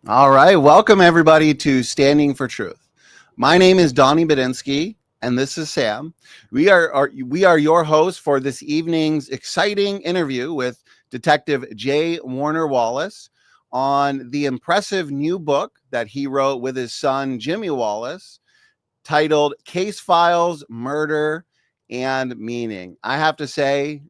All right, welcome everybody to Standing for Truth. My name is Donny Budinsky, and this is Sam. We are your hosts for this evening's exciting interview with Detective J. Warner Wallace on the impressive new book that he wrote with his son Jimmy Wallace, titled "Case Files, Murder, and Meaning." I have to say,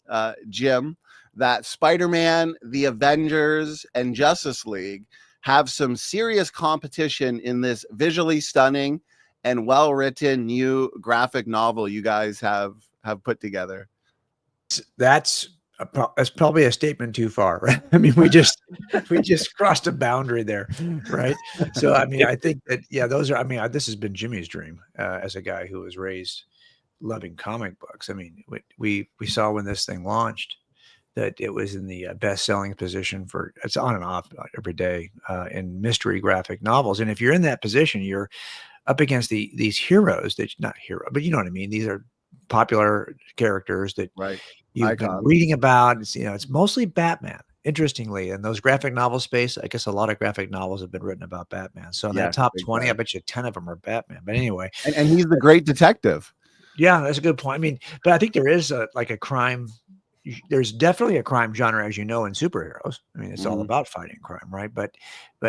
Jim, that Spider-Man, the Avengers, and Justice League have some serious competition in this visually stunning and well-written new graphic novel you guys have put together. That's that's probably a statement too far, right? I mean, we just crossed a boundary there, right? So, I mean, I think that those are. I mean, this has been Jimmy's dream as a guy who was raised loving comic books. I mean, we saw when this thing launched that it was in the best-selling position for it's on and off every day in mystery graphic novels. And if you're in that position, you're up against these heroes that not hero, but you know what I mean. These are popular characters that Right. you've been Icons. reading about. It's mostly Batman. Interestingly, in those graphic novel space, I guess a lot of graphic novels have been written about Batman. So in that Yes, top big 20, I time. bet you 10 of them are Batman. But anyway, And he's the great detective. yeah, that's a good point. I mean, but I think there is a crime. There's definitely a crime genre, as you know, in superheroes. I mean, it's all Mhm. about fighting crime, right? But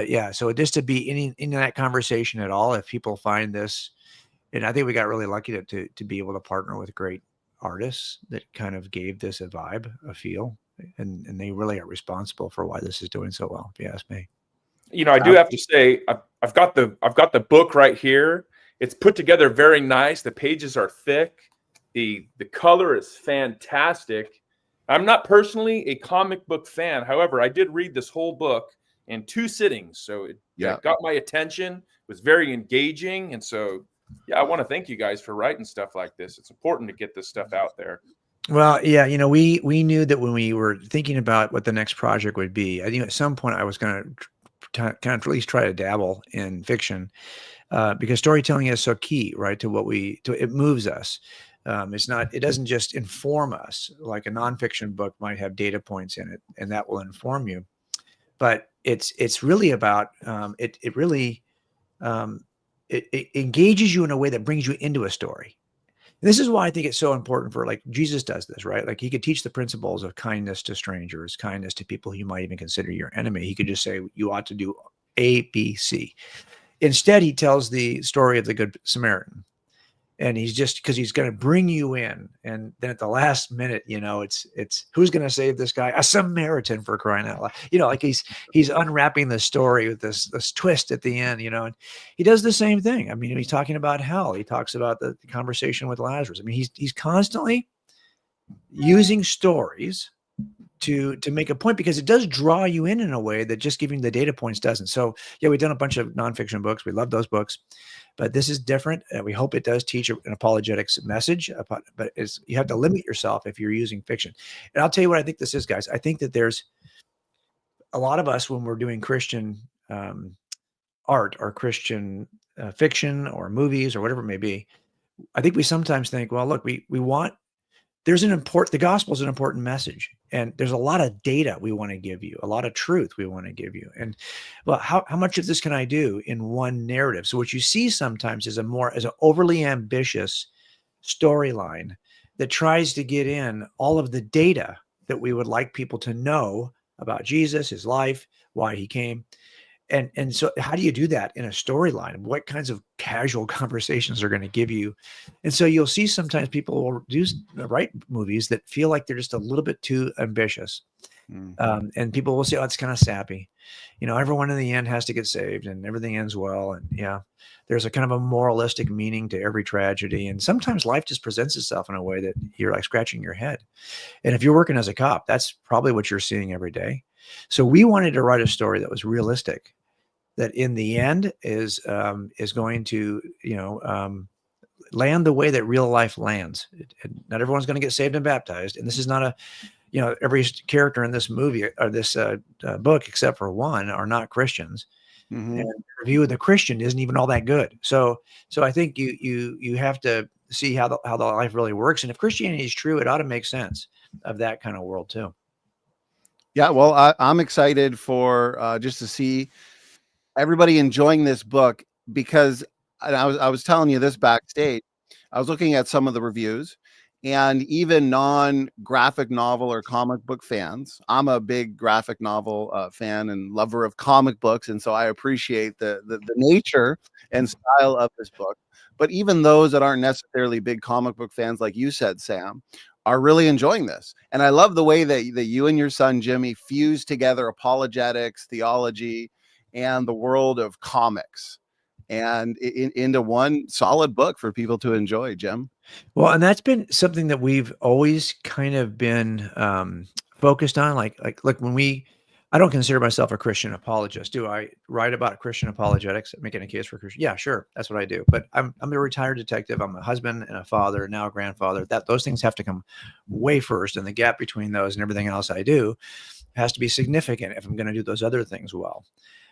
yeah, so just to be in that conversation at all, if people find this, and I think we got really lucky to be able to partner with great artists that kind of gave this a vibe, a feel, and they really are responsible for why this is doing so well, if you ask me. I do have to say I've got the book right here. It's put together very nice. The pages are thick. The color is fantastic. I'm not personally a comic book fan. However, I did read this whole book in 2 sittings, so it Yeah. got my attention. It was very engaging, and so yeah, I want to thank you guys for writing stuff like this. It's important to get this stuff out there. Well, yeah, we knew that when we were thinking about what the next project would be. I think at some point I was going to kind of at least try to dabble in fiction because storytelling is so key, right? It moves us. It doesn't just inform us like a nonfiction book might have data points in it, and that will inform you. But it's really about it really it engages you in a way that brings you into a story. And this is why I think it's so important for like Jesus does this, right? Like he could teach the principles of kindness to strangers, kindness to people who you might even consider your enemy. He could just say you ought to do A, B, C. Instead, he tells the story of the Good Samaritan. And he's just because he's going to bring you in. And then at the last minute, it's who's going to save this guy? A Samaritan, for crying out loud. Like he's unwrapping the story with this twist at the end, and he does the same thing. I mean, he's talking about hell. He talks about the conversation with Lazarus. I mean, he's constantly using stories to make a point because it does draw you in a way that just giving the data points doesn't. So yeah, we've done a bunch of nonfiction books. We love those books, but this is different. And we hope it does teach an apologetics message, but you have to limit yourself if you're using fiction. And I'll tell you what I think this is, guys. I think that there's a lot of us when we're doing Christian art or Christian fiction or movies or whatever it may be. I think we sometimes think, well, look, we want the gospel is an important message, and there's a lot of data we want to give you, a lot of truth we want to give you. And well, how much of this can I do in one narrative? So what you see sometimes is as an overly ambitious storyline that tries to get in all of the data that we would like people to know about Jesus, his life, why he came. And so how do you do that in a storyline? What kinds of casual conversations are going to give you? And so you'll see sometimes people will write movies that feel like they're just a little bit too ambitious. And people will say, oh, it's kind of sappy. Everyone in the end has to get saved and everything ends well. And yeah, there's a kind of a moralistic meaning to every tragedy. And sometimes life just presents itself in a way that you're like scratching your head. And if you're working as a cop, that's probably what you're seeing every day. So we wanted to write a story that was realistic, that in the end is going to, land the way that real life lands. Not everyone's going to get saved and baptized. And this is not every character in this movie or this book, except for one, are not Christians. Mm-hmm. And the review of the Christian isn't even all that good. So I think you have to see how the life really works. And if Christianity is true, it ought to make sense of that kind of world too. Yeah, well, I'm excited for just to see everybody enjoying this book because, and I was telling you this backstage, I was looking at some of the reviews, and even non-graphic novel or comic book fans. I'm a big graphic novel fan and lover of comic books, and so I appreciate the nature and style of this book. But even those that aren't necessarily big comic book fans, like you said, Sam, are really enjoying this. And I love the way that you and your son Jimmy fuse together apologetics, theology, and the world of comics, and into one solid book for people to enjoy, Jim. Well, and that's been something that we've always kind of been focused on. Like when I don't consider myself a Christian apologist. Do I write about Christian apologetics, making a case for Christian? Yeah, sure, that's what I do. But I'm a retired detective. I'm a husband and a father, now a grandfather. Those things have to come way first, and the gap between those and everything else I do has to be significant if I'm going to do those other things well.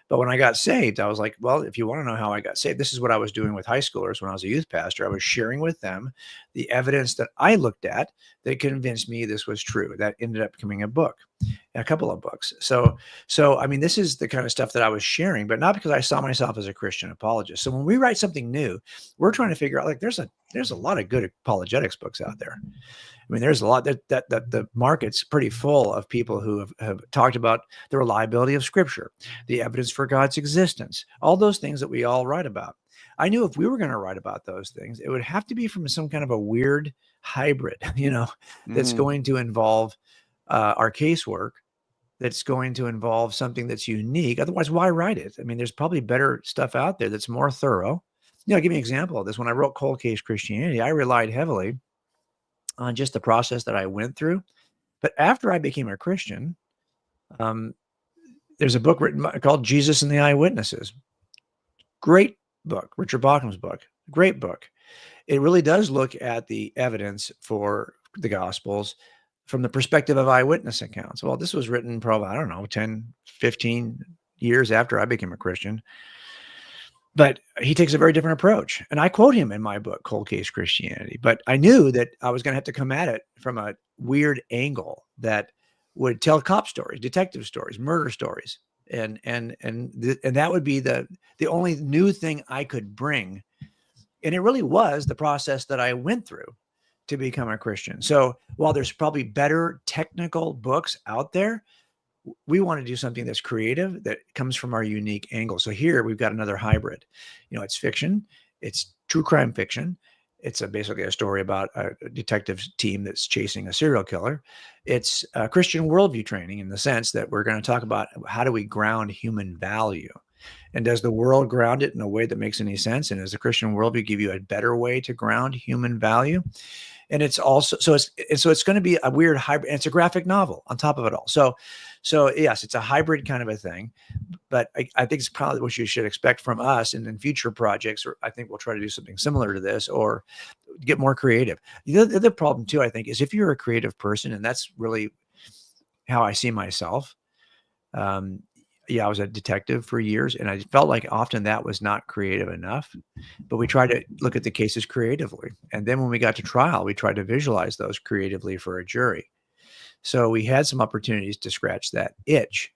But when I got saved, I was like, well, if you want to know how I got saved, this is what I was doing with high schoolers when I was a youth pastor. I was sharing with them the evidence that I looked at that convinced me this was true. That ended up becoming a book, a couple of books. So I mean, this is the kind of stuff that I was sharing, but not because I saw myself as a Christian apologist. So when we write something new, we're trying to figure out, like, there's a lot of good apologetics books out there. I mean, there's a lot that the market's pretty full of people who have talked about the reliability of Scripture, the evidence for God's existence, all those things that we all write about. I knew if we were going to write about those things, it would have to be from some kind of a weird hybrid, that's going to involve our casework, that's going to involve something that's unique. Otherwise, why write it? I mean, there's probably better stuff out there that's more thorough. I'll give you an example of this. When I wrote Cold Case Christianity, I relied heavily on just the process that I went through. But after I became a Christian, there's a book written called Jesus and the Eyewitnesses. Great book, Richard Bauckham's book. Great book. It really does look at the evidence for the Gospels from the perspective of eyewitness accounts. Well, this was written probably, I don't know, 10, 15 years after I became a Christian. But he takes a very different approach. And I quote him in my book, Cold Case Christianity. But I knew that I was going to have to come at it from a weird angle that would tell cop stories, detective stories, murder stories. And that would be the only new thing I could bring. And it really was the process that I went through to become a Christian. So while there's probably better technical books out there, we want to do something that's creative, that comes from our unique angle. So here we've got another hybrid. It's fiction, it's true crime fiction. It's basically a story about a detective team that's chasing a serial killer. It's a Christian worldview training, in the sense that we're going to talk about how do we ground human value, and does the world ground it in a way that makes any sense? And does the Christian worldview give you a better way to ground human value? And it's also, so it's going to be a weird hybrid, and it's a graphic novel on top of it all. So yes, it's a hybrid kind of a thing, but I think it's probably what you should expect from us. And in future projects, or I think we'll try to do something similar to this, or get more creative. The other problem too, I think, is if you're a creative person, and that's really how I see myself. I was a detective for years, and I felt like often that was not creative enough, but we tried to look at the cases creatively. And then when we got to trial, we tried to visualize those creatively for a jury. So we had some opportunities to scratch that itch,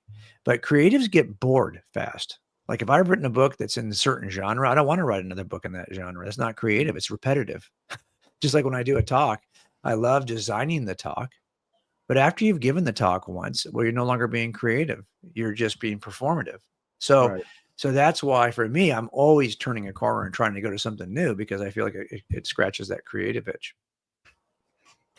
but creatives get bored fast. Like if I've written a book that's in a certain genre, I don't want to write another book in that genre. It's not creative. It's repetitive. Just like when I do a talk, I love designing the talk. But after you've given the talk once, well, you're no longer being creative. You're just being performative. So that's why for me, I'm always turning a corner and trying to go to something new, because I feel like it scratches that creative itch.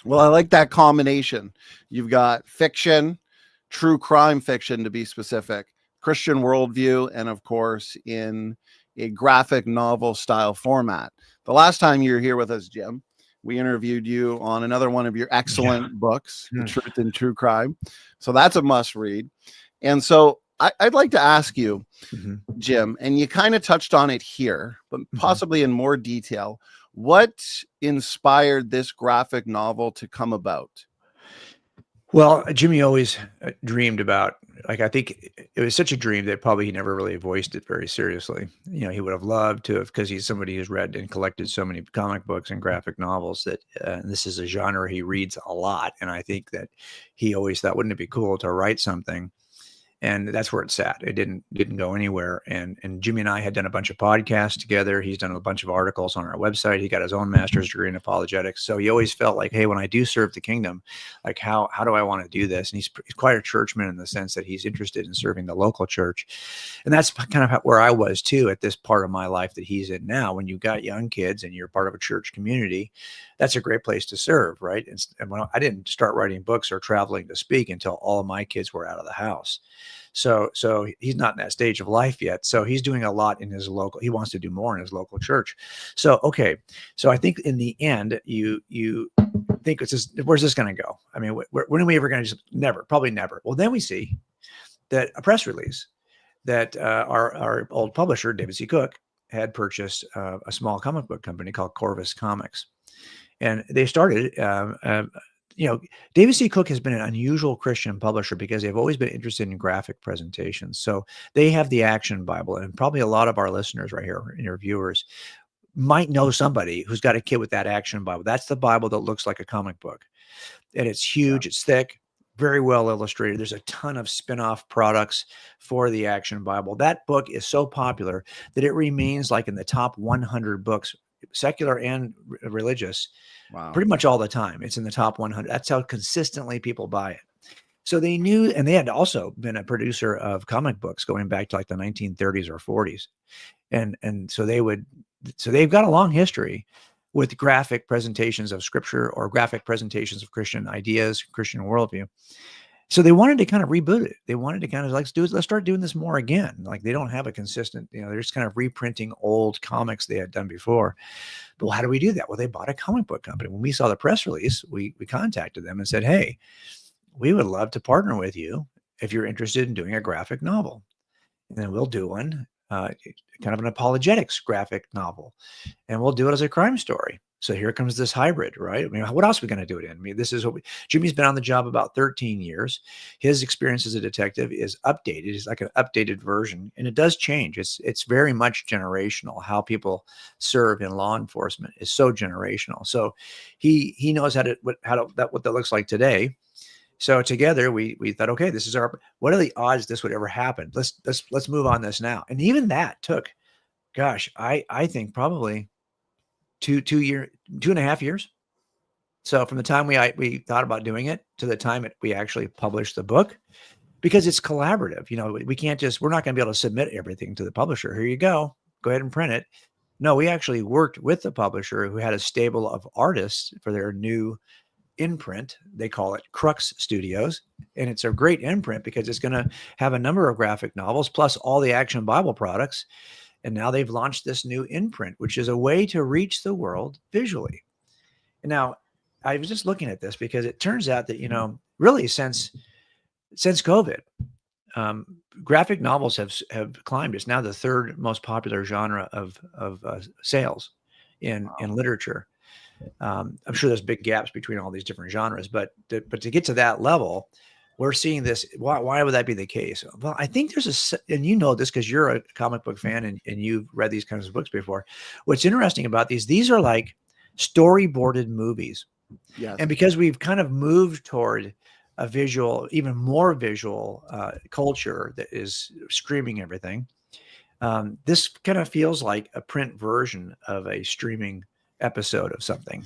Well, I like that combination. You've got fiction, true crime fiction to be specific, Christian worldview, and of course in a graphic novel style format. The last time you were here with us, Jim, we interviewed you on another one of your excellent books, The Truth in True Crime. So that's a must read. And so I'd like to ask you, Jim, and you kind of touched on it here, but possibly in more detail, what inspired this graphic novel to come about? Well, Jimmy always dreamed about, like, I think it was such a dream that probably he never really voiced it very seriously. He would have loved to have, because he's somebody who's read and collected so many comic books and graphic novels, that this is a genre he reads a lot. And I think that he always thought, wouldn't it be cool to write something And that's where it sat. It didn't go anywhere. And Jimmy and I had done a bunch of podcasts together. He's done a bunch of articles on our website. He got his own master's degree in apologetics. So he always felt like, hey, when I do serve the kingdom, like how do I want to do this? And he's quite a churchman in the sense that he's interested in serving the local church. And that's kind of where I was too at this part of my life that he's in now. When you've got young kids and you're part of a church community, that's a great place to serve, right? And when I didn't start writing books or traveling to speak until all of my kids were out of the house. So he's not in that stage of life yet. So he's doing a lot in his local, he wants to do more in his local church. So, okay. So I think in the end, you think where's this going to go? I mean, when are we ever going to never, probably never. Well, then we see that a press release that our old publisher, David C. Cook, had purchased a small comic book company called Corvus Comics. And they started, David C. Cook has been an unusual Christian publisher because they've always been interested in graphic presentations. So they have the Action Bible, and probably a lot of our listeners right here, your viewers, might know somebody who's got a kid with that Action Bible. That's the Bible that looks like a comic book. And it's huge, it's thick, very well illustrated. There's a ton of spin-off products for the Action Bible. That book is so popular that it remains like in the top 100 books, secular and religious, pretty much all the time. It's in the top 100. That's how consistently people buy it. So they knew, and they had also been a producer of comic books going back to like the 1930s or 40s. And so they've got a long history with graphic presentations of scripture or graphic presentations of Christian ideas, Christian worldview. So they wanted to kind of reboot it. They wanted to kind of let's start doing this more again. Like they don't have a consistent, they're just kind of reprinting old comics they had done before. But how do we do that? Well, they bought a comic book company. When we saw the press release, we contacted them and said, hey, we would love to partner with you if you're interested in doing a graphic novel. And then we'll do one, kind of an apologetics graphic novel. And we'll do it as a crime story. So here comes this hybrid, right? I mean, what else are we going to do it in? I mean, this is Jimmy's been on the job about 13 years. His experience as a detective is updated. It's like an updated version, and it does change. It's very much generational. How people serve in law enforcement is so generational. So he knows what that looks like today. So together we thought, okay, this is what are the odds this would ever happen? Let's move on this now. And even that took, gosh, I think probably 2.5 years. So from the time we thought about doing it to the time we actually published the book, because it's collaborative. We can't we're not going to be able to submit everything to the publisher. Here you go ahead and print it. No, we actually worked with the publisher who had a stable of artists for their new imprint. They call it Crux Studios. And it's a great imprint because it's going to have a number of graphic novels plus all the Action Bible products. And now they've launched this new imprint, which is a way to reach the world visually. And now I was just looking at this because it turns out that, really since COVID, graphic novels have climbed. It's now the third most popular genre of sales in literature. I'm sure there's big gaps between all these different genres, but to get to that level, we're seeing this. Why would that be the case? Well, I think there's and this because you're a comic book fan and you've read these kinds of books before. What's interesting about these are like storyboarded movies. Yes. And because we've kind of moved toward a visual, even more visual culture that is streaming everything, this kind of feels like a print version of a streaming episode of something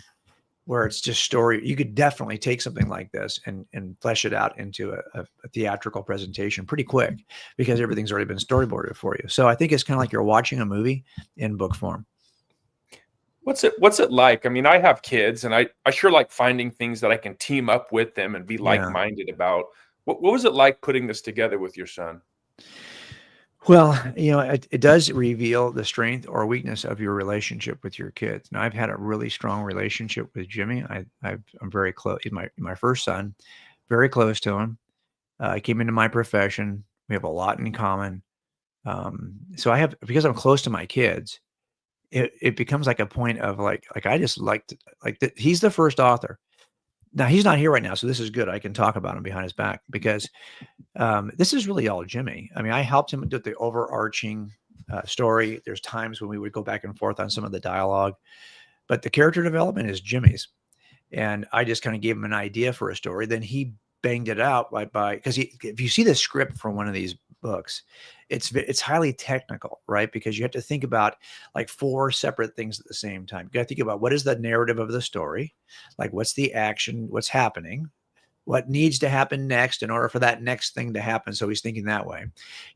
where it's just story. You could definitely take something like this and flesh it out into a theatrical presentation pretty quick because everything's already been storyboarded for you. So I think it's kind of like you're watching a movie in book form. What's it like? I mean, I have kids and I sure like finding things that I can team up with them and be like-minded about. What was it like putting this together with your son? Well, it does reveal the strength or weakness of your relationship with your kids. Now, I've had a really strong relationship with Jimmy. I'm very close. He's my first son, very close to him. I came into my profession. We have a lot in common. So because I'm close to my kids, it becomes like a point of like I just he's the first author. Now he's not here right now, so this is good. I can talk about him behind his back because this is really all Jimmy. I mean, I helped him do the overarching story. There's times when we would go back and forth on some of the dialogue, but the character development is Jimmy's. And I just kind of gave him an idea for a story. Then he banged it out because if you see the script for one of these books, it's highly technical, right? Because you have to think about like 4 separate things at the same time. You got to think about what is the narrative of the story, like what's the action, what's happening, what needs to happen next in order for that next thing to happen. So he's thinking that way.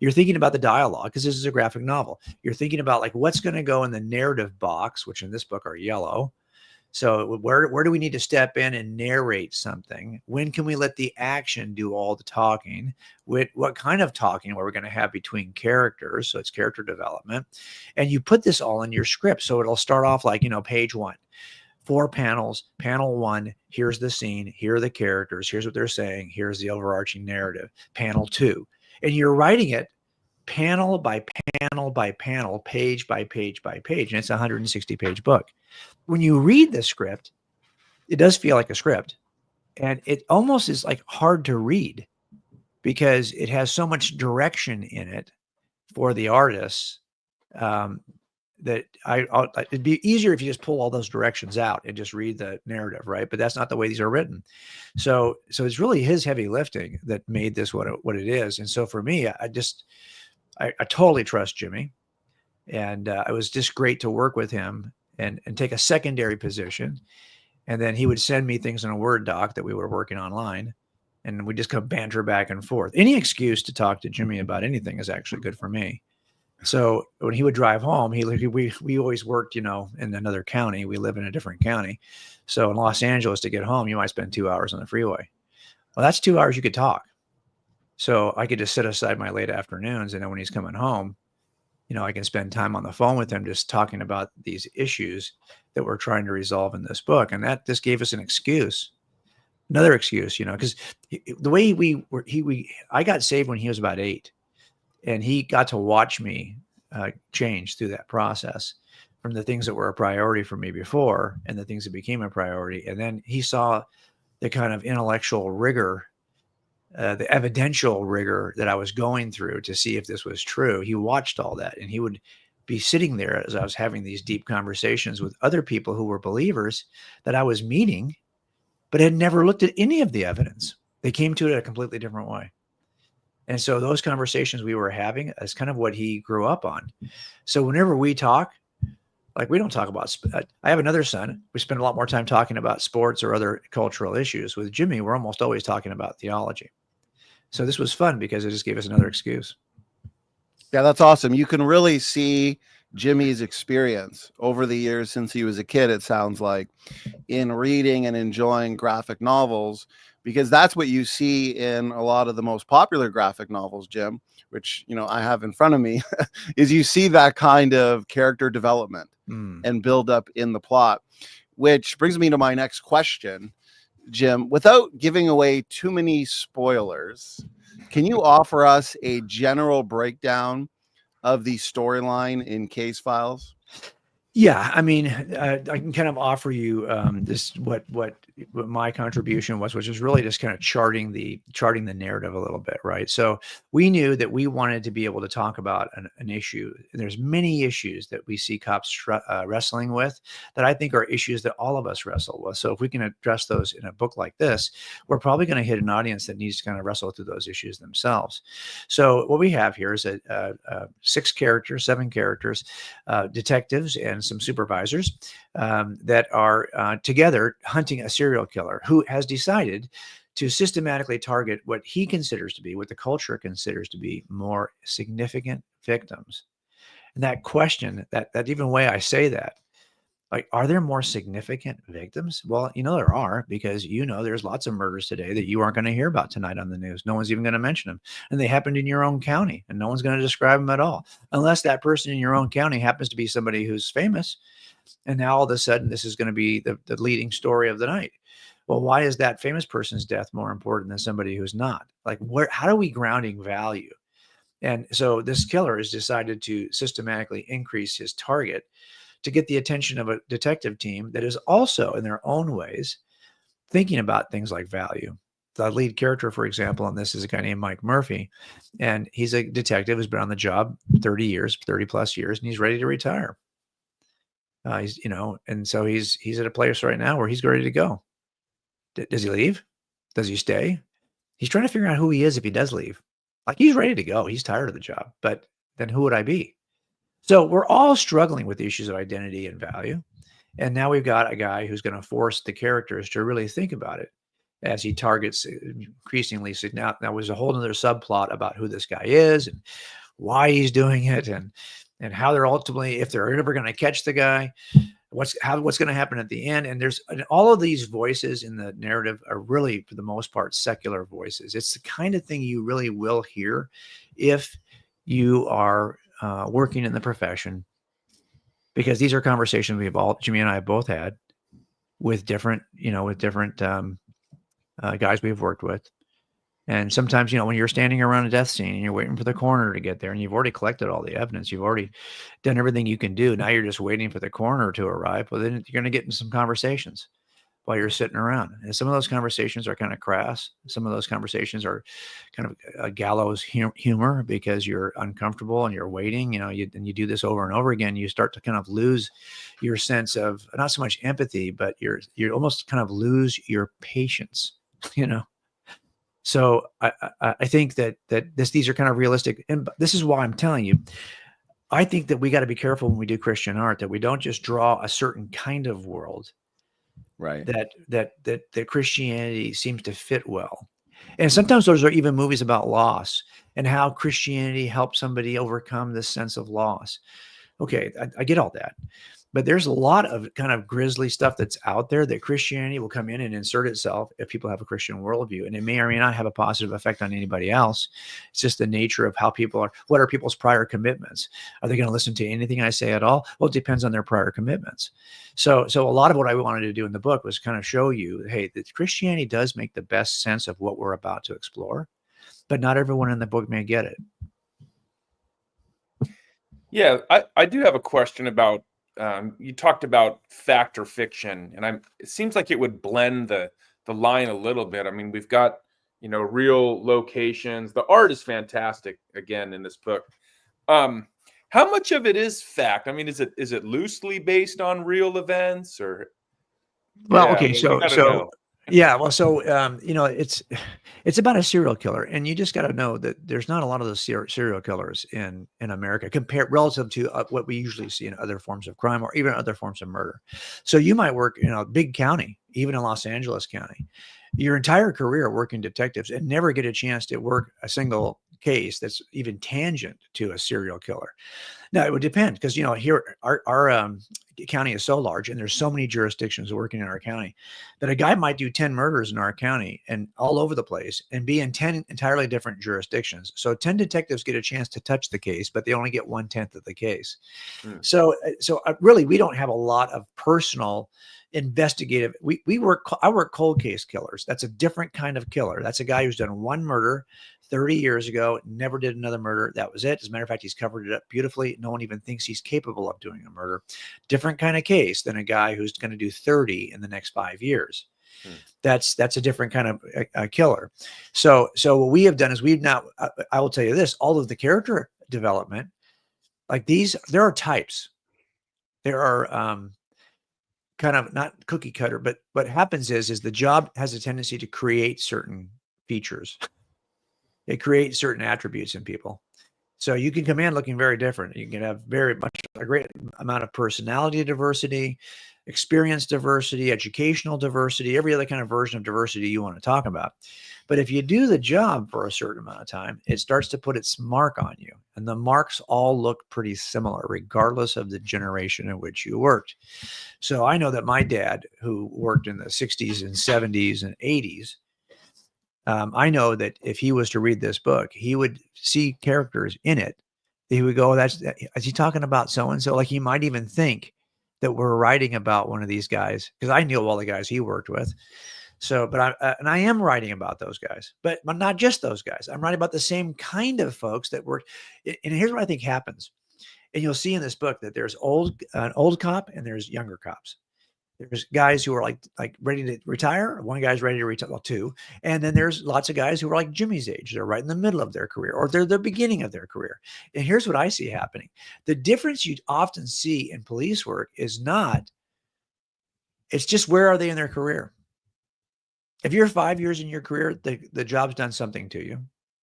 You're thinking about the dialogue because this is a graphic novel. You're thinking about like what's going to go in the narrative box, which in this book are yellow. So where do we need to step in and narrate something? When can we let the action do all the talking? What kind of talking are we going to have between characters? So it's character development. And you put this all in your script. So it'll start off like, page 1. 4 panels, panel 1, here's the scene, here are the characters, here's what they're saying, here's the overarching narrative. Panel 2. And you're writing it panel by panel by panel, page by page by page. And it's a 160-page book. When you read the script, it does feel like a script. And it almost is like hard to read because it has so much direction in it for the artists that it'd be easier if you just pull all those directions out and just read the narrative, right? But that's not the way these are written. So it's really his heavy lifting that made this what it is. And so for me, I totally trust Jimmy, and it was just great to work with him and take a secondary position. And then he would send me things in a Word doc that we were working online, and we just kind of banter back and forth. Any excuse to talk to Jimmy about anything is actually good for me. So when he would drive home, we always worked, in another county. We live in a different county. So in Los Angeles, to get home, you might spend 2 hours on the freeway. Well, that's 2 hours you could talk. So I could just sit aside my late afternoons, and then when he's coming home, I can spend time on the phone with him just talking about these issues that we're trying to resolve in this book. And that just gave us another excuse, because the way I got saved when he was about 8. And he got to watch me change through that process from the things that were a priority for me before and the things that became a priority. And then he saw the kind of intellectual rigor, the evidential rigor that I was going through to see if this was true. He watched all that, and he would be sitting there as I was having these deep conversations with other people who were believers that I was meeting, but had never looked at any of the evidence. They came to it a completely different way. And so those conversations we were having is kind of what he grew up on. So whenever we talk, like we don't talk about, I have another son. We spend a lot more time talking about sports or other cultural issues. With Jimmy, we're almost always talking about theology. So this was fun because it just gave us another excuse. Yeah, that's awesome. You can really see Jimmy's experience over the years since he was a kid, it sounds like, in reading and enjoying graphic novels, because that's what you see in a lot of the most popular graphic novels, Jim, which, I have in front of me, is you see that kind of character development and build up in the plot, which brings me to my next question, Jim. Without giving away too many spoilers, can you offer us a general breakdown of the storyline in Case Files? Yeah, I mean, I can kind of offer you this what my contribution was, which is really just kind of charting the narrative a little bit, right? So we knew that we wanted to be able to talk about an issue. There's many issues that we see cops wrestling with that I think are issues that all of us wrestle with. So if we can address those in a book like this, we're probably going to hit an audience that needs to kind of wrestle through those issues themselves. So what we have here is 7 characters, detectives and some supervisors that are together hunting a serial killer who has decided to systematically target what he considers to be, what the culture considers to be, more significant victims. And that question, that even way I say that, like, are there more significant victims? Well, there are, because there's lots of murders today that you aren't going to hear about tonight on the news. No one's even going to mention them. And they happened in your own county, and no one's going to describe them at all, unless that person in your own county happens to be somebody who's famous. And now all of a sudden, this is going to be the leading story of the night. Well, why is that famous person's death more important than somebody who's not? Like, how are we grounding value? And so this killer has decided to systematically increase his target to get the attention of a detective team that is also, in their own ways, thinking about things like value. The lead character, for example, in this is a guy named Mike Murphy, and he's a detective who's been on the job 30 plus years, and he's ready to retire. And so he's at a place right now where he's ready to go. Does he leave? Does he stay? He's trying to figure out who he is if he does leave. Like, he's ready to go. He's tired of the job, but then who would I be? So we're all struggling with the issues of identity and value. And now we've got a guy who's going to force the characters to really think about it as he targets increasingly. Now there's a whole other subplot about who this guy is and why he's doing it, and how they're ultimately, if they're ever going to catch the guy, what's going to happen at the end. And all of these voices in the narrative are really, for the most part, secular voices. It's the kind of thing you really will hear if you are working in the profession, because these are conversations Jimmy and I have both had with different guys we've worked with. And sometimes, when you're standing around a death scene and you're waiting for the coroner to get there, and you've already collected all the evidence, you've already done everything you can do. Now you're just waiting for the coroner to arrive. Well, then you're going to get in some conversations while you're sitting around. And some of those conversations are kind of crass. Some of those conversations are kind of gallows humor, because you're uncomfortable and you're waiting, and you do this over and over again. You start to kind of lose your sense of not so much empathy, but you almost kind of lose your patience, So I think that these are kind of realistic, and this is why I'm telling you, I think that we got to be careful when we do Christian art, that we don't just draw a certain kind of world, right? That Christianity seems to fit well. And sometimes those are even movies about loss and how Christianity helps somebody overcome this sense of loss. Okay, I get all that. But there's a lot of kind of grisly stuff that's out there that Christianity will come in and insert itself if people have a Christian worldview. And it may or may not have a positive effect on anybody else. It's just the nature of how people are. What are people's prior commitments? Are they going to listen to anything I say at all? Well, it depends on their prior commitments. So a lot of what I wanted to do in the book was kind of show you, hey, that Christianity does make the best sense of what we're about to explore, but not everyone in the book may get it. Yeah, I do have a question about, you talked about fact or fiction, and it seems like it would blend the line a little bit. I mean, we've got, real locations. The art is fantastic, again, in this book. How much of it is fact? I mean, is it loosely based on real events, or? Well, Yeah, okay, know. Yeah, well, it's about a serial killer, and you just got to know that there's not a lot of those serial killers in America compared relative to what we usually see in other forms of crime or even other forms of murder. So you might work in a big county, even in Los Angeles County, your entire career working detectives, and never get a chance to work a single case that's even tangent to a serial killer. Now, it would depend, because here our county is so large, and there's so many jurisdictions working in our county, that a guy might do 10 murders in our county and all over the place and be in 10 entirely different jurisdictions. So 10 detectives get a chance to touch the case, but they only get 1/10 of the case. So really, we don't have a lot of personal investigative. I work cold case killers. That's a different kind of killer. That's a guy who's done one murder 30 years ago, never did another murder. That was it. As a matter of fact, he's covered it up beautifully. No one even thinks he's capable of doing a murder. Different kind of case than a guy who's going to do 30 in the next 5 years. That's a different kind of a killer. So what we have done is I will tell you this, all of the character development, like these, there are types. There are kind of not cookie cutter, but what happens is the job has a tendency to create certain features. It creates certain attributes in people. So you can come in looking very different. You can have a great amount of personality diversity, experience diversity, educational diversity, every other kind of version of diversity you want to talk about. But if you do the job for a certain amount of time, it starts to put its mark on you. And the marks all look pretty similar, regardless of the generation in which you worked. So I know that my dad, who worked in the 60s and 70s and 80s, I know that if he was to read this book, he would see characters in it. He would go, is he talking about so-and-so? Like, he might even think that we're writing about one of these guys, because I knew all the guys he worked with. So, but I am writing about those guys, but not just those guys. I'm writing about the same kind of folks that work. And here's what I think happens. And you'll see in this book that there's an old cop and there's younger cops. There's guys who are like ready to retire. One guy's ready to retire, well, two. And then there's lots of guys who are like Jimmy's age. They're right in the middle of their career, or they're the beginning of their career. And here's what I see happening. The difference you often see in police work is it's just, where are they in their career? If you're 5 years in your career, the job's done something to you,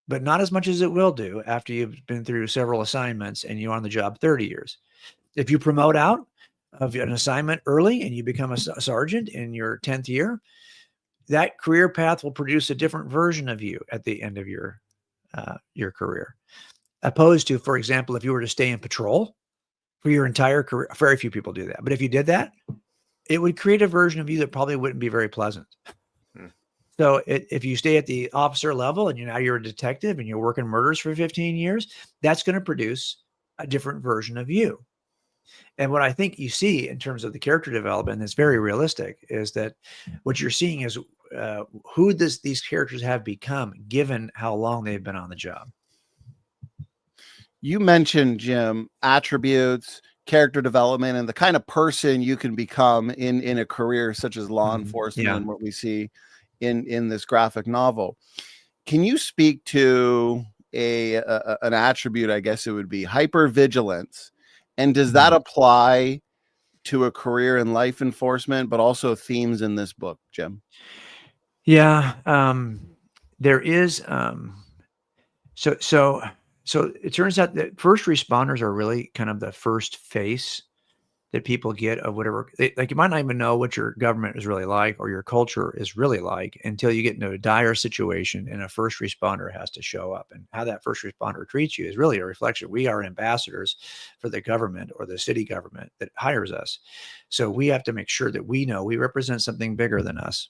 but not as much as it will do after you've been through several assignments and you're on the job 30 years. If you promote out of an assignment early and you become a sergeant in your 10th year, that career path will produce a different version of you at the end of your career. Opposed to, for example, if you were to stay in patrol for your entire career, very few people do that. But if you did that, it would create a version of you that probably wouldn't be very pleasant. Hmm. So if you stay at the officer level and you're a detective and you're working murders for 15 years, that's going to produce a different version of you. And what I think you see in terms of the character development that's very realistic is that what you're seeing is who these characters have become given how long they've been on the job. You mentioned, Jim, attributes, character development, and the kind of person you can become in a career such as law enforcement and what we see in this graphic novel. Can you speak to an attribute? I guess it would be hypervigilance. And does that apply to a career in life enforcement, but also themes in this book, Jim? Yeah, there is. So it turns out that first responders are really kind of the first face that people get of whatever. Like you might not even know what your government is really like or your culture is really like until you get into a dire situation and a first responder has to show up. And how that first responder treats you is really a reflection. We are ambassadors for the government or the city government that hires us. So we have to make sure that we know we represent something bigger than us.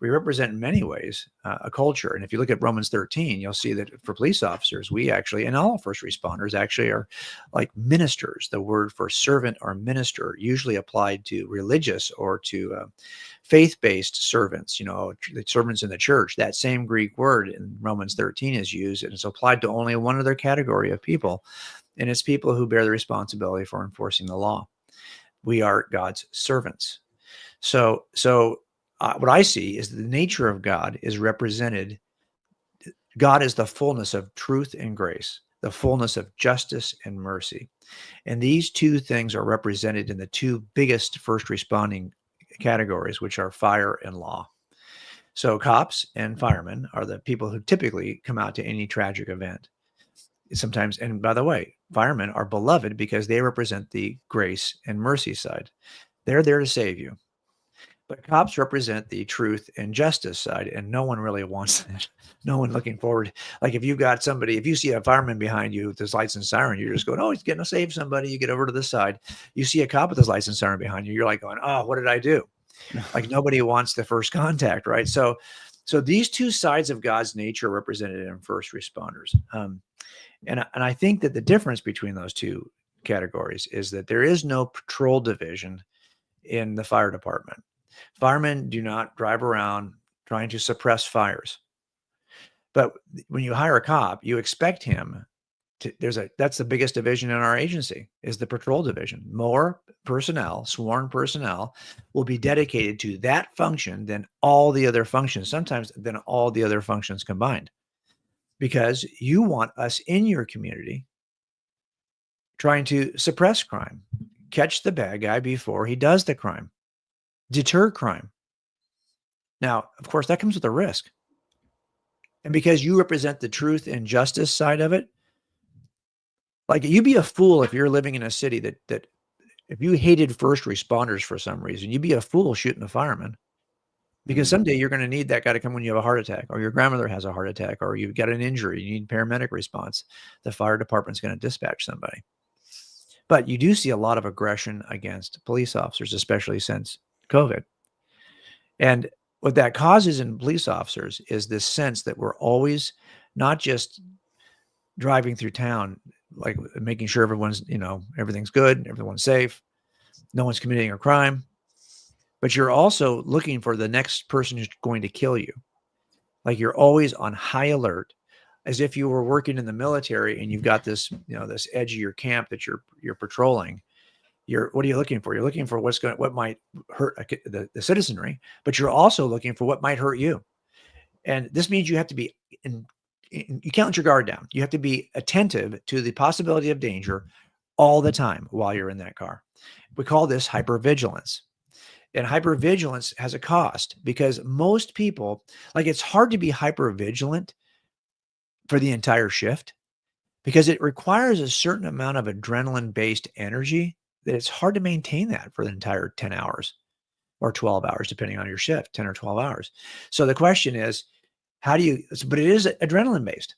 We represent in many ways a culture. And if you look at Romans 13, you'll see that for police officers, we actually, and all first responders actually are like ministers. The word for servant or minister usually applied to religious or to faith-based servants, the servants in the church. That same Greek word in Romans 13 is used, and it's applied to only one other category of people. And it's people who bear the responsibility for enforcing the law. We are God's servants. So what I see is the nature of God is represented. God is the fullness of truth and grace, the fullness of justice and mercy. And these two things are represented in the two biggest first responding categories, which are fire and law. So cops and firemen are the people who typically come out to any tragic event. Sometimes, and by the way, firemen are beloved because they represent the grace and mercy side. They're there to save you. But cops represent the truth and justice side, and no one really wants that. No one looking forward. Like if you see a fireman behind you with his lights and siren, you're just going, oh, he's getting to save somebody. You get over to the side. You see a cop with his lights and siren behind you. You're like going, oh, what did I do? Like nobody wants the first contact, right? So these two sides of God's nature are represented in first responders. And I think that the difference between those two categories is that there is no patrol division in the fire department. Firemen do not drive around trying to suppress fires. But when you hire a cop, you expect him to, that's the biggest division in our agency is the patrol division. More personnel, sworn personnel, will be dedicated to that function than all the other functions, sometimes than all the other functions combined. Because you want us in your community trying to suppress crime, catch the bad guy before he does the crime. Deter crime. Now, of course, that comes with a risk. And because you represent the truth and justice side of it, like you'd be a fool if you're living in a city that if you hated first responders for some reason, you'd be a fool shooting a fireman. Because someday you're going to need that guy to come when you have a heart attack, or your grandmother has a heart attack, or you've got an injury, you need paramedic response. The fire department's going to dispatch somebody. But you do see a lot of aggression against police officers, especially since COVID. And what that causes in police officers is this sense that we're always not just driving through town, like making sure everyone's, everything's good, everyone's safe, no one's committing a crime, but you're also looking for the next person who's going to kill you. Like you're always on high alert, as if you were working in the military and you've got this, this edge of your camp that you're patrolling. What are you looking for? You're looking for what might hurt the citizenry, but you're also looking for what might hurt you. And this means you have to be you can't let your guard down. You have to be attentive to the possibility of danger all the time while you're in that car. We call this hypervigilance. And hypervigilance has a cost because most people, like, it's hard to be hypervigilant for the entire shift because it requires a certain amount of adrenaline-based energy that it's hard to maintain that for the entire 10 hours or 12 hours, depending on your shift, 10 or 12 hours. So the question is, how do you, but it is adrenaline based.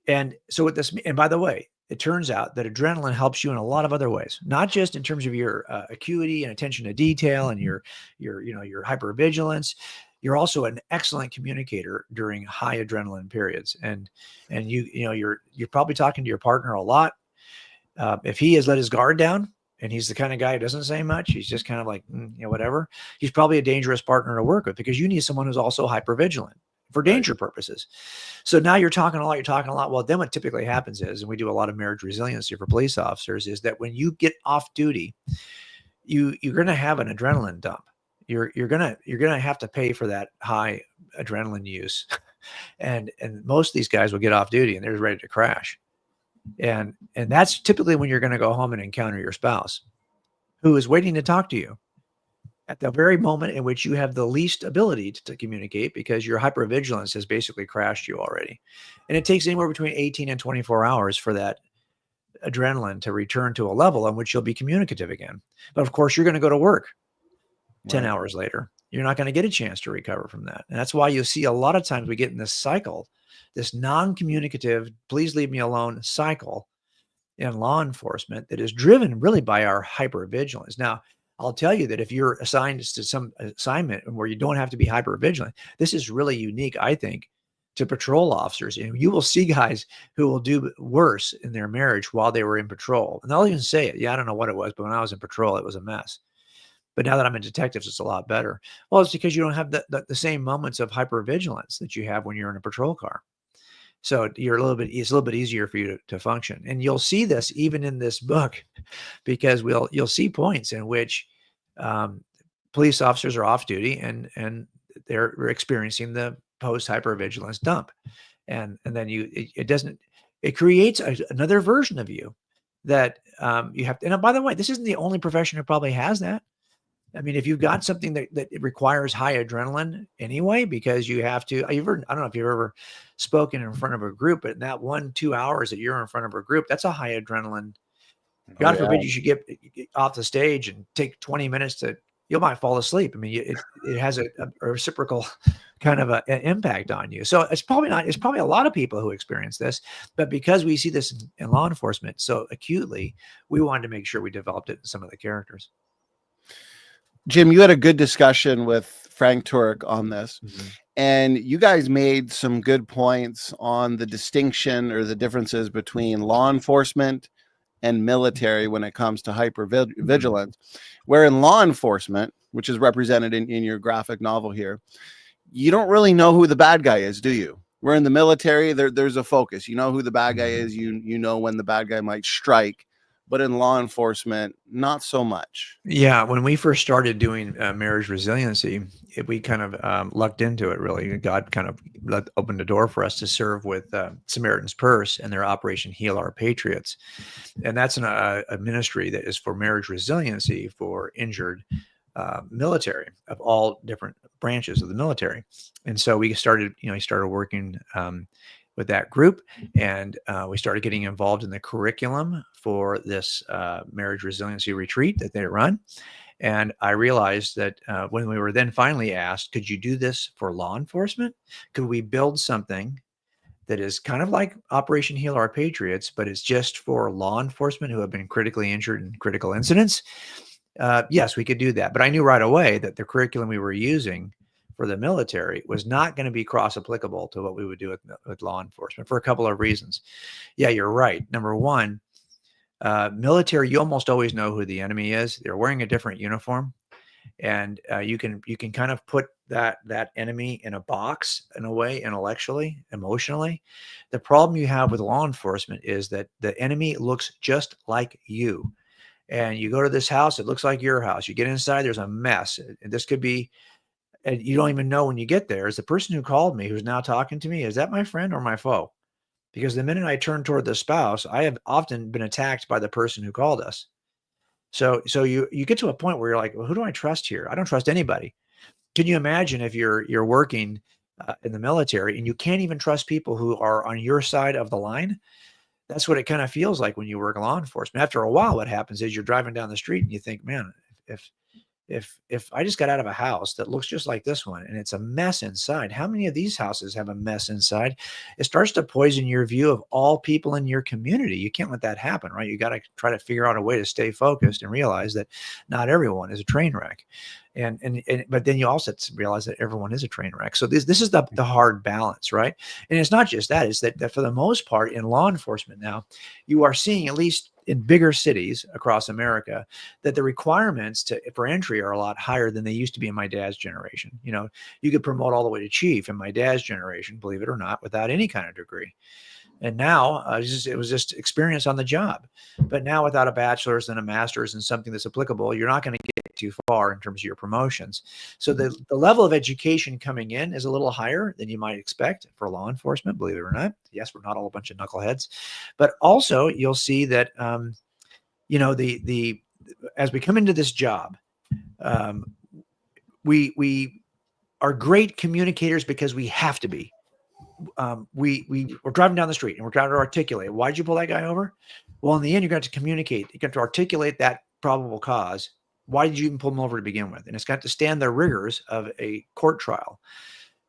And so with this, and by the way, it turns out that adrenaline helps you in a lot of other ways, not just in terms of your acuity and attention to detail and your hypervigilance. You're also an excellent communicator during high adrenaline periods. And you're probably talking to your partner a lot. If he has let his guard down and he's the kind of guy who doesn't say much, he's just kind of like, whatever, he's probably a dangerous partner to work with because you need someone who's also hypervigilant for danger purposes. So now you're talking a lot. Well, then what typically happens is, and we do a lot of marriage resiliency for police officers, is that when you get off duty, you're going to have an adrenaline dump. You're going to have to pay for that high adrenaline use. and most of these guys will get off duty and they're ready to crash. And that's typically when you're going to go home and encounter your spouse who is waiting to talk to you at the very moment in which you have the least ability to communicate because your hypervigilance has basically crashed you already. And it takes anywhere between 18 and 24 hours for that adrenaline to return to a level on which you'll be communicative again. But of course, you're going to go to work 10 hours later. You're not going to get a chance to recover from that. And that's why you see a lot of times we get in this cycle, this non-communicative, please leave me alone cycle in law enforcement that is driven really by our hypervigilance. Now, I'll tell you that if you're assigned to some assignment where you don't have to be hypervigilant, this is really unique, I think, to patrol officers. And you will see guys who will do worse in their marriage while they were in patrol. And they'll even say it. Yeah, I don't know what it was, but when I was in patrol, it was a mess. But now that I'm in detectives, it's a lot better. Well, it's because you don't have the same moments of hypervigilance that you have when you're in a patrol car. So it's a little bit easier for you to function. And you'll see this even in this book, because you'll see points in which police officers are off duty and they're experiencing the post hypervigilance dump. And then it creates another version of you that you have to, and by the way, this isn't the only profession who probably has that. I mean, if you've got something that requires high adrenaline anyway, because you have to, I don't know if you've ever spoken in front of a group, but in that 1-2 hours that you're in front of a group, that's a high adrenaline. God forbid you should get off the stage and take 20 minutes you might fall asleep. I mean, it has a reciprocal kind of an impact on you. So it's probably a lot of people who experience this, but because we see this in law enforcement so acutely, we wanted to make sure we developed it in some of the characters. Jim, you had a good discussion with Frank Turek on this, and you guys made some good points on the distinction or the differences between law enforcement and military when it comes to hypervigilance, where in law enforcement, which is represented in your graphic novel here, you don't really know who the bad guy is, do you? We're in the military, there's a focus. You know who the bad guy is, you know when the bad guy might strike. But in law enforcement, not so much. Yeah, when we first started doing marriage resiliency, we kind of lucked into it, really. God kind of opened the door for us to serve with Samaritan's Purse and their Operation Heal Our Patriots. And that's a ministry that is for marriage resiliency for injured military of all different branches of the military. And so we started working with that group, and we started getting involved in the curriculum for this marriage resiliency retreat that they run. And I realized that when we were then finally asked, could you do this for law enforcement? Could we build something that is kind of like Operation Heal Our Patriots, but it's just for law enforcement who have been critically injured in critical incidents? Yes, we could do that. But I knew right away that the curriculum we were using for the military was not going to be cross-applicable to what we would do with law enforcement for a couple of reasons. Yeah, you're right. Number one, military, you almost always know who the enemy is. They're wearing a different uniform, and you can kind of put that enemy in a box in a way, intellectually, emotionally. The problem you have with law enforcement is that the enemy looks just like you. And you go to this house, it looks like your house. You get inside, there's a mess. And this could be, and you don't even know when you get there, is the person who called me, who's now talking to me, is that my friend or my foe? Because the minute I turn toward the spouse, I have often been attacked by the person who called us. So you get to a point where you're like, well, who do I trust here? I don't trust anybody. Can you imagine if you're working in the military and you can't even trust people who are on your side of the line? That's what it kind of feels like when you work in law enforcement. After a while, what happens is you're driving down the street and you think, man, if if I just got out of a house that looks just like this one and it's a mess inside, how many of these houses have a mess inside? It starts to poison your view of all people in your community. You can't let that happen, right? You got to try to figure out a way to stay focused and realize that not everyone is a train wreck. But then you also realize that everyone is a train wreck. So this is the hard balance, right? And it's not just that, it's that for the most part in law enforcement now, you are seeing, at least in bigger cities across America, that the requirements for entry are a lot higher than they used to be in my dad's generation. You know, you could promote all the way to chief in my dad's generation, believe it or not, without any kind of degree. And now it was just experience on the job. But now without a bachelor's and a master's and something that's applicable, you're not going to get too far in terms of your promotions. So the level of education coming in is a little higher than you might expect for law enforcement, believe it or not. Yes, we're not all a bunch of knuckleheads. But also you'll see that, you know, as we come into this job, we are great communicators because we have to be. We're driving down the street and we're trying to articulate, why'd you pull that guy over? Well, in the end, you're going to have to communicate. You got to articulate that probable cause. Why did you even pull him over to begin with? And it's got to stand the rigors of a court trial.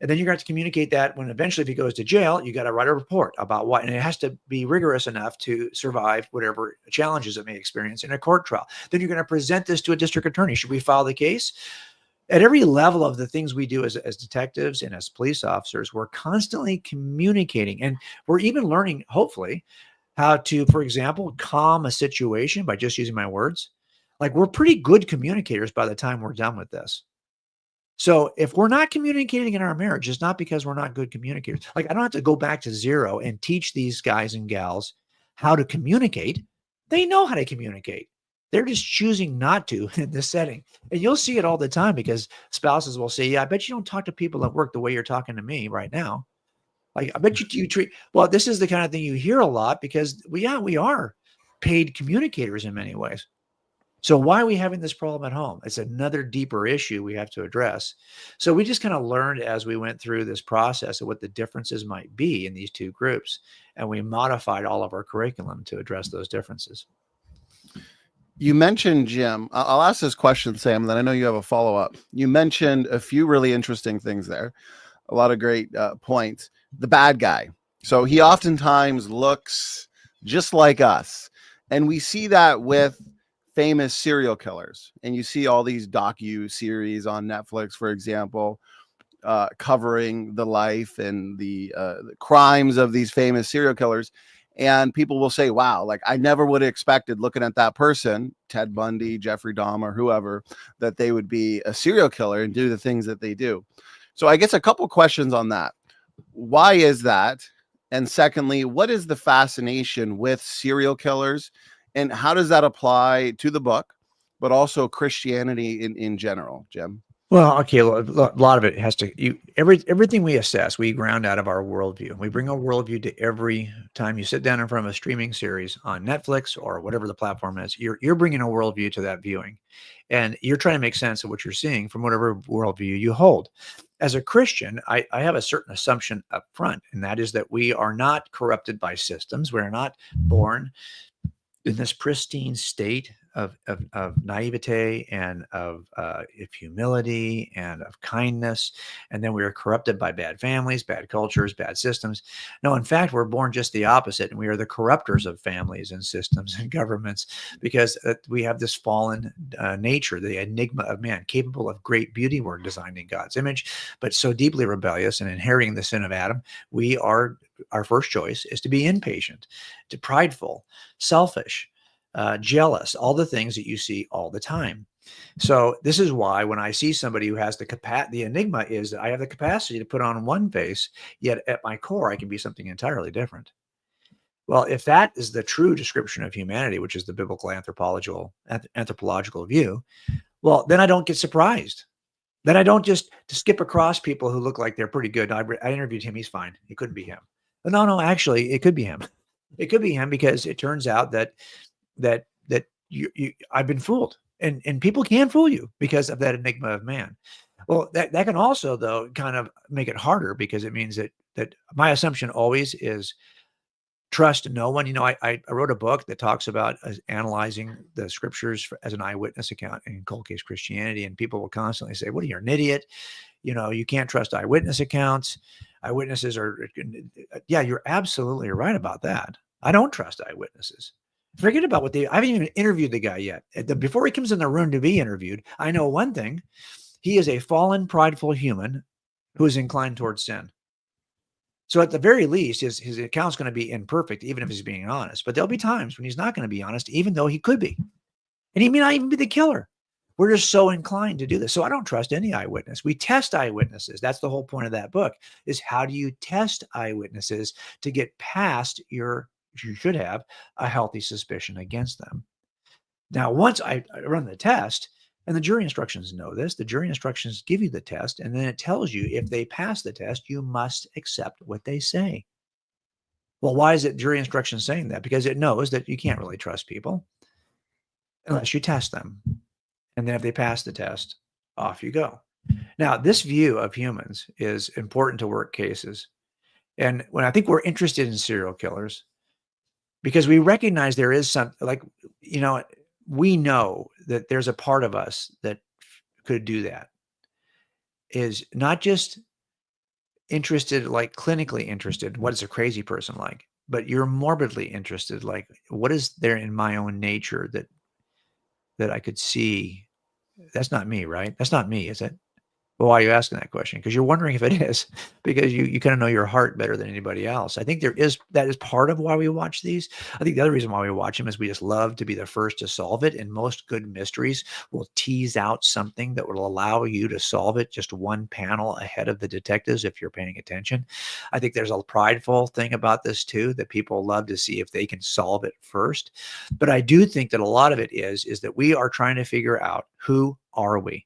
And then you're going to have to communicate that when eventually, if he goes to jail, you got to write a report about what, and it has to be rigorous enough to survive whatever challenges it may experience in a court trial. Then you're going to present this to a district attorney. Should we file the case? At every level of the things we do as detectives and as police officers, we're constantly communicating, and we're even learning, hopefully, how to, for example, calm a situation by just using my words. Like, we're pretty good communicators by the time we're done with this. So if we're not communicating in our marriage, it's not because we're not good communicators. Like, I don't have to go back to zero and teach these guys and gals how to communicate. They know how to communicate. They're just choosing not to in this setting. And you'll see it all the time because spouses will say, yeah, I bet you don't talk to people at work the way you're talking to me right now. Like, I bet you treat, well, this is the kind of thing you hear a lot because we are paid communicators in many ways. So why are we having this problem at home? It's another deeper issue we have to address. So we just kind of learned as we went through this process of what the differences might be in these two groups. And we modified all of our curriculum to address those differences. You mentioned, Jim, I'll ask this question, Sam, then I know you have a follow-up. You mentioned a few really interesting things there, a lot of great points. The bad guy. So he oftentimes looks just like us. And we see that with famous serial killers. And you see all these docu-series on Netflix, for example, covering the life and the crimes of these famous serial killers. And people will say, wow, like I never would have expected looking at that person, Ted Bundy, Jeffrey Dahmer, whoever, that they would be a serial killer and do the things that they do. So I guess a couple questions on that. Why is that? And secondly, what is the fascination with serial killers and how does that apply to the book, but also Christianity in general, Jim? Well, okay, a lot of it has to, everything we assess, we ground out of our worldview. We bring a worldview to every time you sit down in front of a streaming series on Netflix or whatever the platform is. You're bringing a worldview to that viewing, and you're trying to make sense of what you're seeing from whatever worldview you hold. As a Christian, I have a certain assumption up front, and that is that we are not corrupted by systems. We're not born in this pristine state of naivete and of humility and of kindness. And then we are corrupted by bad families, bad cultures, bad systems. No, in fact, we're born just the opposite. And we are the corruptors of families and systems and governments because we have this fallen nature, the enigma of man, capable of great beauty. We're designed in God's image, but so deeply rebellious and inheriting the sin of Adam, our first choice is to be impatient, to prideful, selfish, jealous, all the things that you see all the time. So this is why when I see somebody who has the enigma is that I have the capacity to put on one face, yet at my core, I can be something entirely different. Well, if that is the true description of humanity, which is the biblical anthropological view, well, then I don't get surprised. Then I don't just skip across people who look like they're pretty good. I interviewed him. He's fine. It couldn't be him. No, actually, it could be him. It could be him because it turns out that I've been fooled, and people can fool you because of that enigma of man. Well, that can also, though, kind of make it harder, because it means that my assumption always is trust no one. I wrote a book that talks about analyzing the scriptures as an eyewitness account in cold case Christianity, and people will constantly say, "What are you, an idiot? You can't trust eyewitness accounts. Eyewitnesses are." Yeah, you're absolutely right about that. I don't trust eyewitnesses. Forget about I haven't even interviewed the guy yet. Before he comes in the room to be interviewed, I know one thing: he is a fallen, prideful human who is inclined towards sin. So at the very least, his account's going to be imperfect, even if he's being honest. But there'll be times when he's not going to be honest, even though he could be. And he may not even be the killer. We're just so inclined to do this. So I don't trust any eyewitness. We test eyewitnesses. That's the whole point of that book, is how do you test eyewitnesses to get past you should have a healthy suspicion against them. Now, once I run the test, and the jury instructions know this, the jury instructions give you the test, and then it tells you if they pass the test, you must accept what they say. Well, why is it jury instructions saying that? Because it knows that you can't really trust people unless you test them. And then if they pass the test, off you go. Now, this view of humans is important to work cases. And when I think we're interested in serial killers, because we recognize there is we know that there's a part of us that could do that, is not just interested, like clinically interested, what is a crazy person like, but you're morbidly interested, like what is there in my own nature that I could see? That's not me, right? That's not me, is it? Well, why are you asking that question? Because you're wondering if it is, because you kind of know your heart better than anybody else. I think that is part of why we watch these. I think the other reason why we watch them is we just love to be the first to solve it. And most good mysteries will tease out something that will allow you to solve it just one panel ahead of the detectives if you're paying attention. I think there's a prideful thing about this too, that people love to see if they can solve it first. But I do think that a lot of it is that we are trying to figure out, who are we?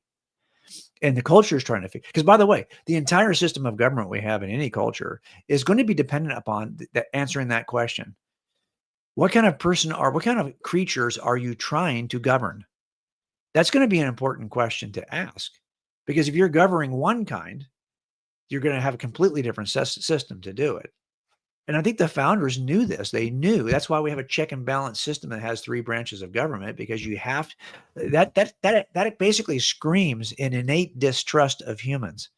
And the culture is trying to figure, because by the way, the entire system of government we have in any culture is going to be dependent upon answering that question. What kind of what kind of creatures are you trying to govern? That's going to be an important question to ask, because if you're governing one kind, you're going to have a completely different system to do it. And I think the founders knew this. They knew. That's why we have a check and balance system that has 3 branches of government, because you have that basically screams an innate distrust of humans,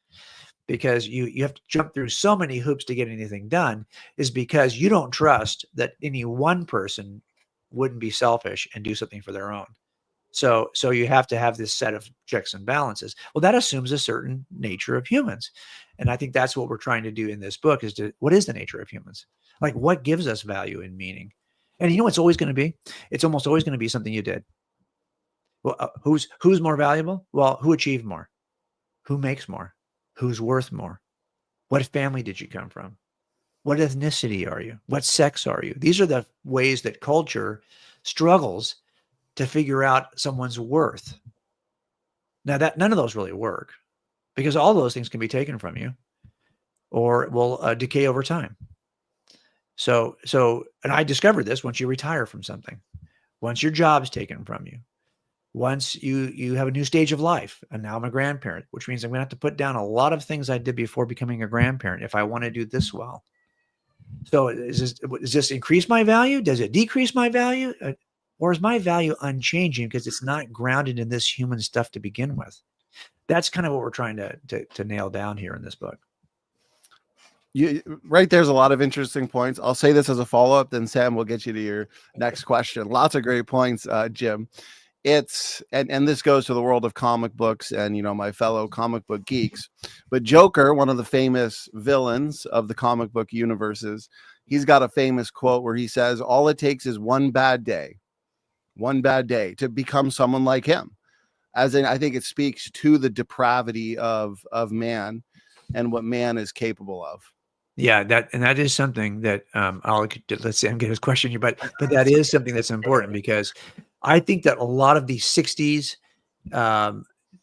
because you have to jump through so many hoops to get anything done, is because you don't trust that any one person wouldn't be selfish and do something for their own. So you have to have this set of checks and balances. Well, that assumes a certain nature of humans. And I think that's what we're trying to do in this book, is what is the nature of humans? Like, what gives us value and meaning? And you know what's always going to be? It's almost always going to be something you did. Well, who's more valuable? Well, who achieved more? Who makes more? Who's worth more? What family did you come from? What ethnicity are you? What sex are you? These are the ways that culture struggles to figure out someone's worth. Now, that none of those really work, because all those things can be taken from you, or will decay over time. So, and I discovered this once you retire from something, once your job's taken from you, once you have a new stage of life, and now I'm a grandparent, which means I'm going to have to put down a lot of things I did before becoming a grandparent if I want to do this well. So, does this increase my value? Does it decrease my value? Or is my value unchanging because it's not grounded in this human stuff to begin with? That's kind of what we're trying to nail down here in this book. Right, there's a lot of interesting points. I'll say this as a follow-up, then Sam will get you to your next question. Lots of great points, Jim. It's and this goes to the world of comic books and my fellow comic book geeks. But Joker, one of the famous villains of the comic book universes, he's got a famous quote where he says, "All it takes is one bad day to become someone like him." As in, I think it speaks to the depravity of man and what man is capable of. Yeah, that is something that let's say I'm getting his question here, but that is something that's important, because I think that a lot of these 60s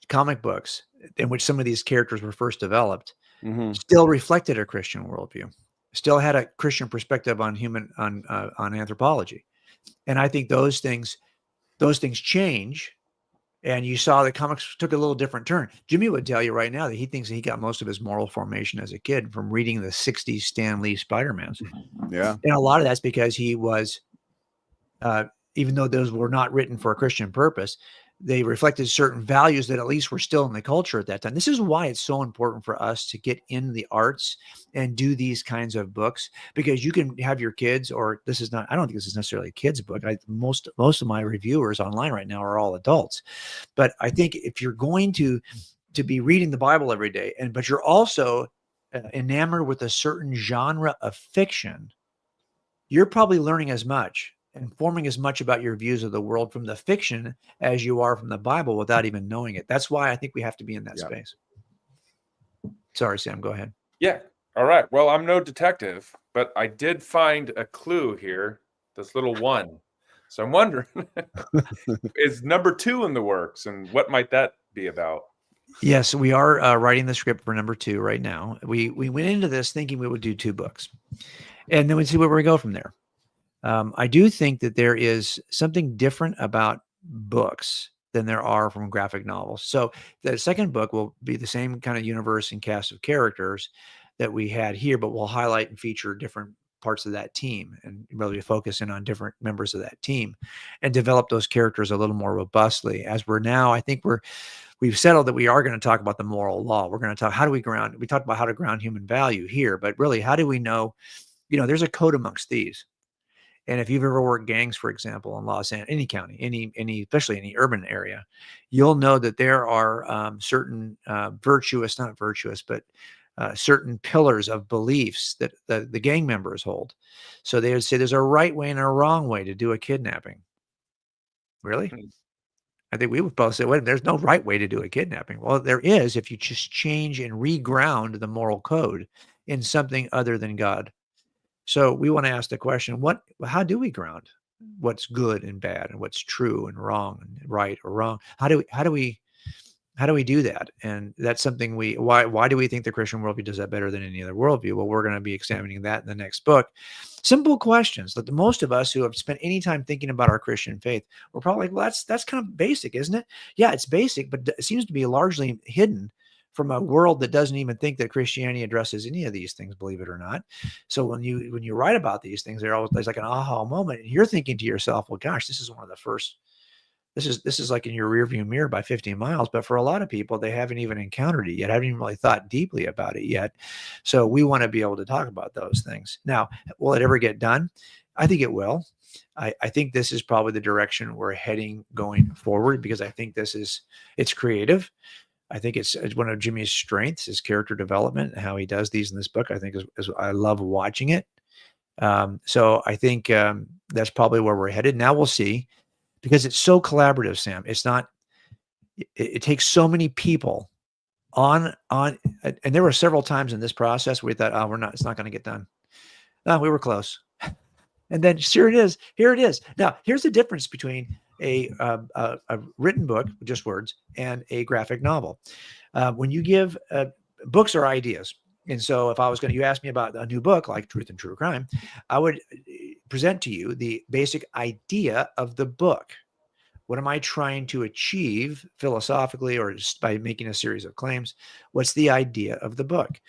comic books in which some of these characters were first developed still reflected a Christian worldview, still had a Christian perspective on anthropology. And I think those things those things change. And you saw the comics took a little different turn. Jimmy would tell you right now that he thinks that he got most of his moral formation as a kid from reading the 60s Stan Lee Spider-Mans. Yeah. And a lot of that's because he was, even though those were not written for a Christian purpose, they reflected certain values that at least were still in the culture at that time. This is why it's so important for us to get in the arts and do these kinds of books, because you can have your kids, or this is not, I don't think this is necessarily a kid's book. Most of my reviewers online right now are all adults. But I think if you're going to be reading the Bible every day, but you're also enamored with a certain genre of fiction, you're probably learning as much and forming as much about your views of the world from the fiction as you are from the Bible without even knowing it. That's why I think we have to be in that space. Sorry, Sam, go ahead. Yeah. All right. Well, I'm no detective, but I did find a clue here, this little one. So I'm wondering, is number 2 in the works, and what might that be about? Yes, we are writing the script for number 2 right now. We went into this thinking we would do 2 books, and then we'd see where we go from there. I do think that there is something different about books than there are from graphic novels. So the second book will be the same kind of universe and cast of characters that we had here, but we'll highlight and feature different parts of that team and really focus in on different members of that team and develop those characters a little more robustly. As we're now, I think we've settled that we are going to talk about the moral law. We're going to talk, we talked about how to ground human value here, but really, how do we know, there's a code amongst thieves. And if you've ever worked gangs, for example, in Los Angeles, any county, especially any urban area, you'll know that there are certain certain pillars of beliefs that the gang members hold. So they would say there's a right way and a wrong way to do a kidnapping. Really? I think we would both say, wait, there's no right way to do a kidnapping. Well, there is if you just change and reground the moral code in something other than God. So we want to ask the question, how do we ground what's good and bad and what's true and wrong and right or wrong? How do we do that? And that's something why do we think the Christian worldview does that better than any other worldview? Well, we're going to be examining that in the next book. Simple questions that the most of us who have spent any time thinking about our Christian faith, we're probably like, well, that's kind of basic, isn't it? Yeah, it's basic, but it seems to be largely hidden from a world that doesn't even think that Christianity addresses any of these things, believe it or not. So when you write about these things, there's like an aha moment, and you're thinking to yourself, well, gosh, this is one of the first. This is like in your rearview mirror by 50 miles. But for a lot of people, they haven't even encountered it yet, haven't even really thought deeply about it yet. So we want to be able to talk about those things. Now, will it ever get done? I think it will. I think this is probably the direction we're heading going forward, because I think it's creative. I think it's one of Jimmy's strengths, his character development, and how he does these in this book. I think is I love watching it. So I think that's probably where we're headed. Now we'll see, because it's so collaborative, Sam. It's not. It takes so many people on, and there were several times in this process where we thought, oh, it's not going to get done. No, we were close. And then sure it is. Here it is. Now here's the difference between a written book, just words, and a graphic novel. When you give books are ideas. And so if you asked me about a new book like Truth and True Crime, I would present to you the basic idea of the book. What am I trying to achieve philosophically, or just by making a series of claims? What's the idea of the book?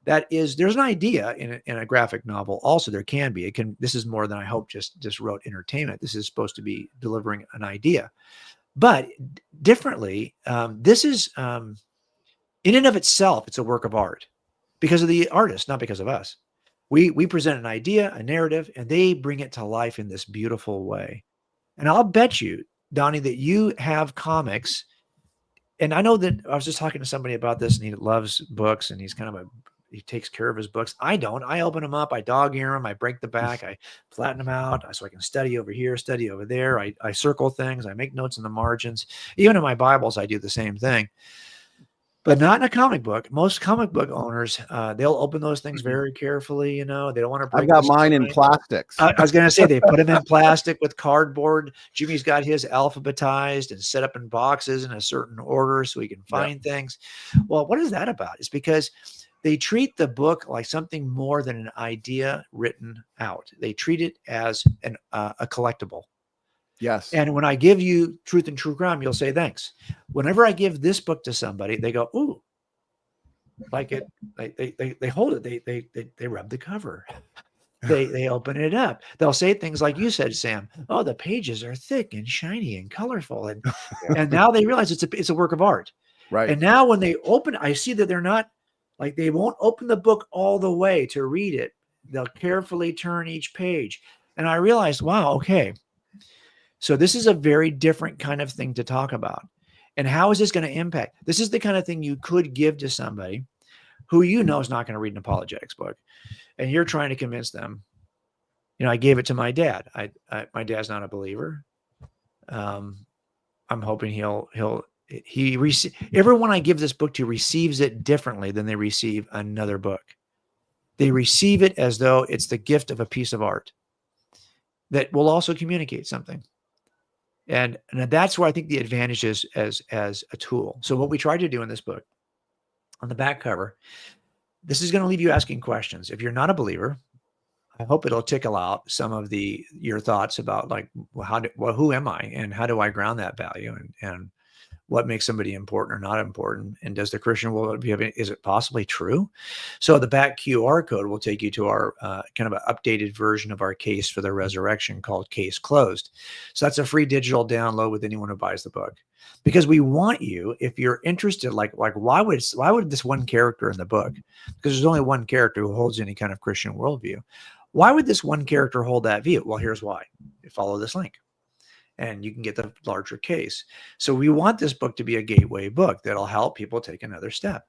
There's an idea in a graphic novel. Also, there can be. This is more than I hope just wrote entertainment. This is supposed to be delivering an idea. But differently, this is in and of itself, it's a work of art because of the artist, not because of us. We present an idea, a narrative, and they bring it to life in this beautiful way. And I'll bet you, Donny, that you have comics. And I know that I was just talking to somebody about this, and he loves books, and he's he takes care of his books. I don't. I open them up. I dog ear them. I break the back. I flatten them out so I can study over here, study over there. I circle things. I make notes in the margins. Even in my Bibles, I do the same thing. But not in a comic book. Most comic book owners, they'll open those things very carefully. They don't want to break. I've got mine in plastics. I was going to say they put them in plastic with cardboard. Jimmy's got his alphabetized and set up in boxes in a certain order so he can find things. Well, what is that about? It's because they treat the book like something more than an idea written out. They treat it as a collectible. Yes. And when I give you Truth and True Crime, you'll say thanks. Whenever I give this book to somebody, they go, ooh, like it, they hold it, they rub the cover. They open it up. They'll say things like you said, Sam. Oh, the pages are thick and shiny and colorful, and now they realize it's a work of art. Right. And now when they open, I see that they're not like they won't open the book all the way to read it. They'll carefully turn each page, and I realized, wow, okay, so this is a very different kind of thing to talk about. And how is this going to impact? This is the kind of thing you could give to somebody who you know is not going to read an apologetics book. And you're trying to convince them. You know, I gave it to my dad. My dad's not a believer. I'm hoping everyone I give this book to receives it differently than they receive another book. They receive it as though it's the gift of a piece of art that will also communicate something. And that's where I think the advantage is as a tool. So what we tried to do in this book, on the back cover, this is going to leave you asking questions. If you're not a believer, I hope it'll tickle out some of your thoughts about like, who am I and how do I ground that value and what makes somebody important or not important? And does the Christian worldview, is it possibly true? So the back QR code will take you to our kind of an updated version of our case for the resurrection called Case Closed. So that's a free digital download with anyone who buys the book. Because we want you, if you're interested, like why would this one character in the book, because there's only one character who holds any kind of Christian worldview. Why would this one character hold that view? Well, here's why. You follow this link and you can get the larger case. So we want this book to be a gateway book that'll help people take another step.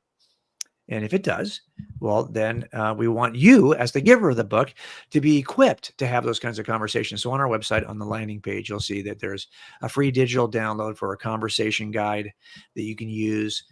And if it does, well, then we want you as the giver of the book to be equipped to have those kinds of conversations. So on our website, on the landing page, you'll see that there's a free digital download for a conversation guide that you can use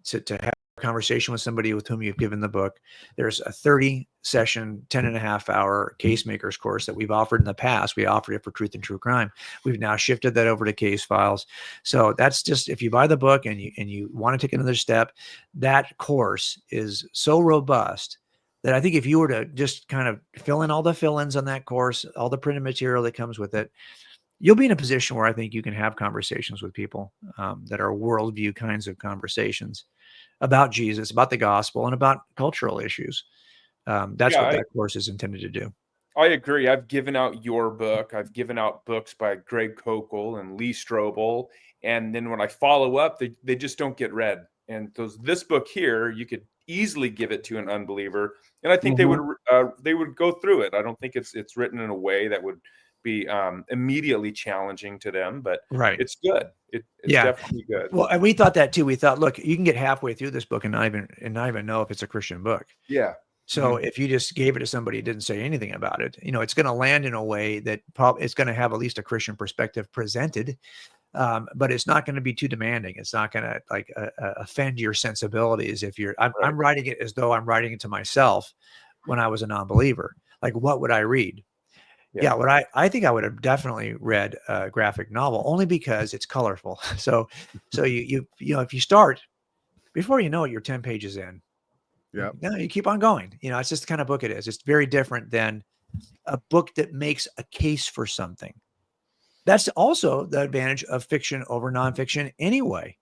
to have a conversation with somebody with whom you've given the book. There's a 30-session, 10.5-hour case makers course that we've offered in the past. We offered it for Truth and True Crime. We've now shifted that over to Case Files. So that's just, if you buy the book and you want to take another step, that course is so robust that I think if you were to just kind of fill in all the fill-ins on that course, all the printed material that comes with it, you'll be in a position where I think you can have conversations with people that are worldview kinds of conversations about Jesus, about the gospel, and about cultural issues. That's what that course is intended to do. I agree. I've given out your book. I've given out books by Greg Koukl and Lee Strobel. And then when I follow up, they just don't get read. And so this book here, you could easily give it to an unbeliever. And I think they would go through it. I don't think it's written in a way that would be immediately challenging to them, but it's good. It's definitely good. Well, and we thought that too. We thought, look, you can get halfway through this book and not even know if it's a Christian book. Yeah. So if you just gave it to somebody who didn't say anything about it, it's going to land in a way that it's going to have at least a Christian perspective presented, but it's not going to be too demanding. It's not going to offend your sensibilities. If I'm writing it as though I'm writing it to myself when I was a non-believer. Like, what would I read? Yeah, what I think I would have definitely read a graphic novel, only because it's colorful. So you if you start, before you know it, you're 10 pages in. Yeah. No, you keep on going. It's just the kind of book it is. It's very different than a book that makes a case for something. That's also the advantage of fiction over nonfiction anyway.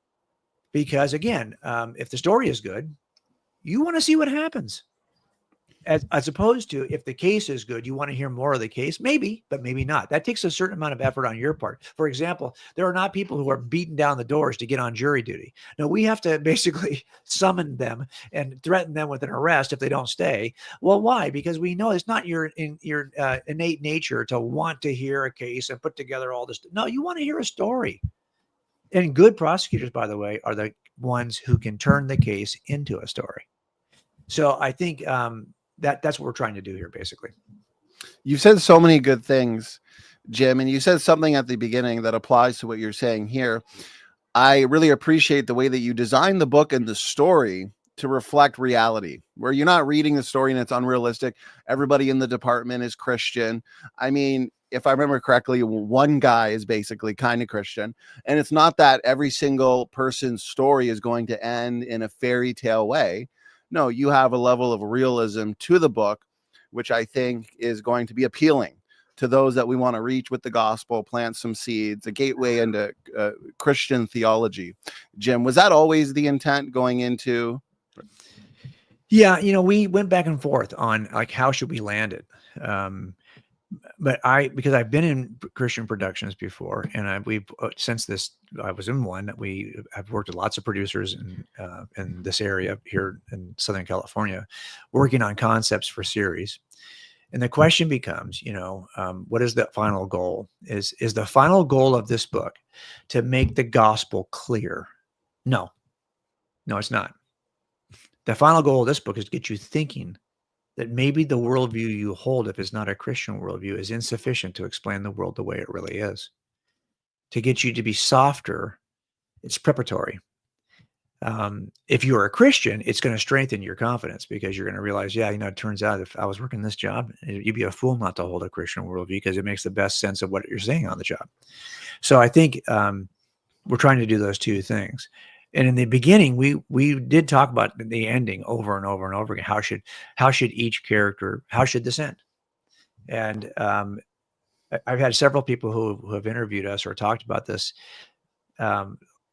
Because again, if the story is good, you want to see what happens. As opposed to, if the case is good, you want to hear more of the case, maybe, but maybe not. That takes a certain amount of effort on your part. For example, there are not people who are beating down the doors to get on jury duty. No, we have to basically summon them and threaten them with an arrest if they don't stay. Well, why? Because we know it's not your innate nature to want to hear a case and put together all this. No, you want to hear a story. And good prosecutors, by the way, are the ones who can turn the case into a story. So I think that's what we're trying to do here, basically. You've said so many good things, Jim, and you said something at the beginning that applies to what you're saying here. I really appreciate the way that you designed the book and the story to reflect reality, where you're not reading the story and it's unrealistic. Everybody in the department is Christian. I mean, if I remember correctly, one guy is basically kind of Christian. And it's not that every single person's story is going to end in a fairy tale way. No, you have a level of realism to the book, which I think is going to be appealing to those that we want to reach with the gospel, plant some seeds, a gateway into Christian theology. Jim, was that always the intent going into? Yeah, we went back and forth on like how should we land it. But because I've been in Christian productions before, and we've since this I was in one, we have worked with lots of producers in this area here in Southern California, working on concepts for series. And the question becomes, what is the final goal? Is the final goal of this book to make the gospel clear? No, it's not. The final goal of this book is to get you thinking that maybe the worldview you hold, if it's not a Christian worldview, is insufficient to explain the world the way it really is. To get you to be softer, it's preparatory. If you're a Christian, it's going to strengthen your confidence because you're going to realize, it turns out if I was working this job, you'd be a fool not to hold a Christian worldview because it makes the best sense of what you're saying on the job. So I think we're trying to do those two things. And in the beginning, we did talk about the ending over and over and over again. How should each character, how should this end? And I've had several people who have interviewed us or talked about this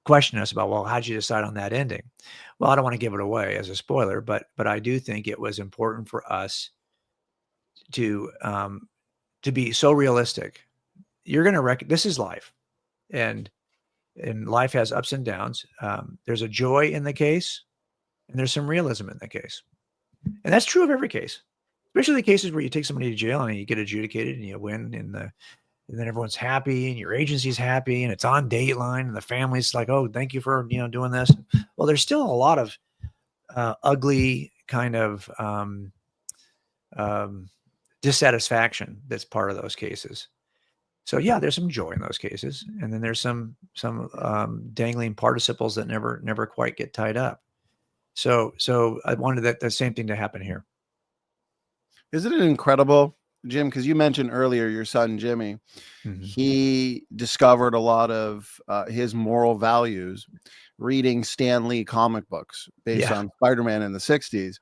question us about, well, how'd you decide on that ending? Well, I don't want to give it away as a spoiler, but I do think it was important for us to be so realistic. You're going to this is life, and life has ups and downs. There's a joy in the case, and there's some realism in the case, and that's true of every case, especially the cases where you take somebody to jail and you get adjudicated and you win and then everyone's happy and your agency's happy and it's on Dateline and the family's like, oh, thank you for, doing this. Well, there's still a lot of ugly kind of dissatisfaction that's part of those cases. So yeah, there's some joy in those cases. And then there's some dangling participles that never quite get tied up. So I wanted the same thing to happen here. Isn't it incredible, Jim? Because you mentioned earlier your son, Jimmy, Mm-hmm. he discovered a lot of his moral values reading Stan Lee comic books based on Spider-Man in the 60s.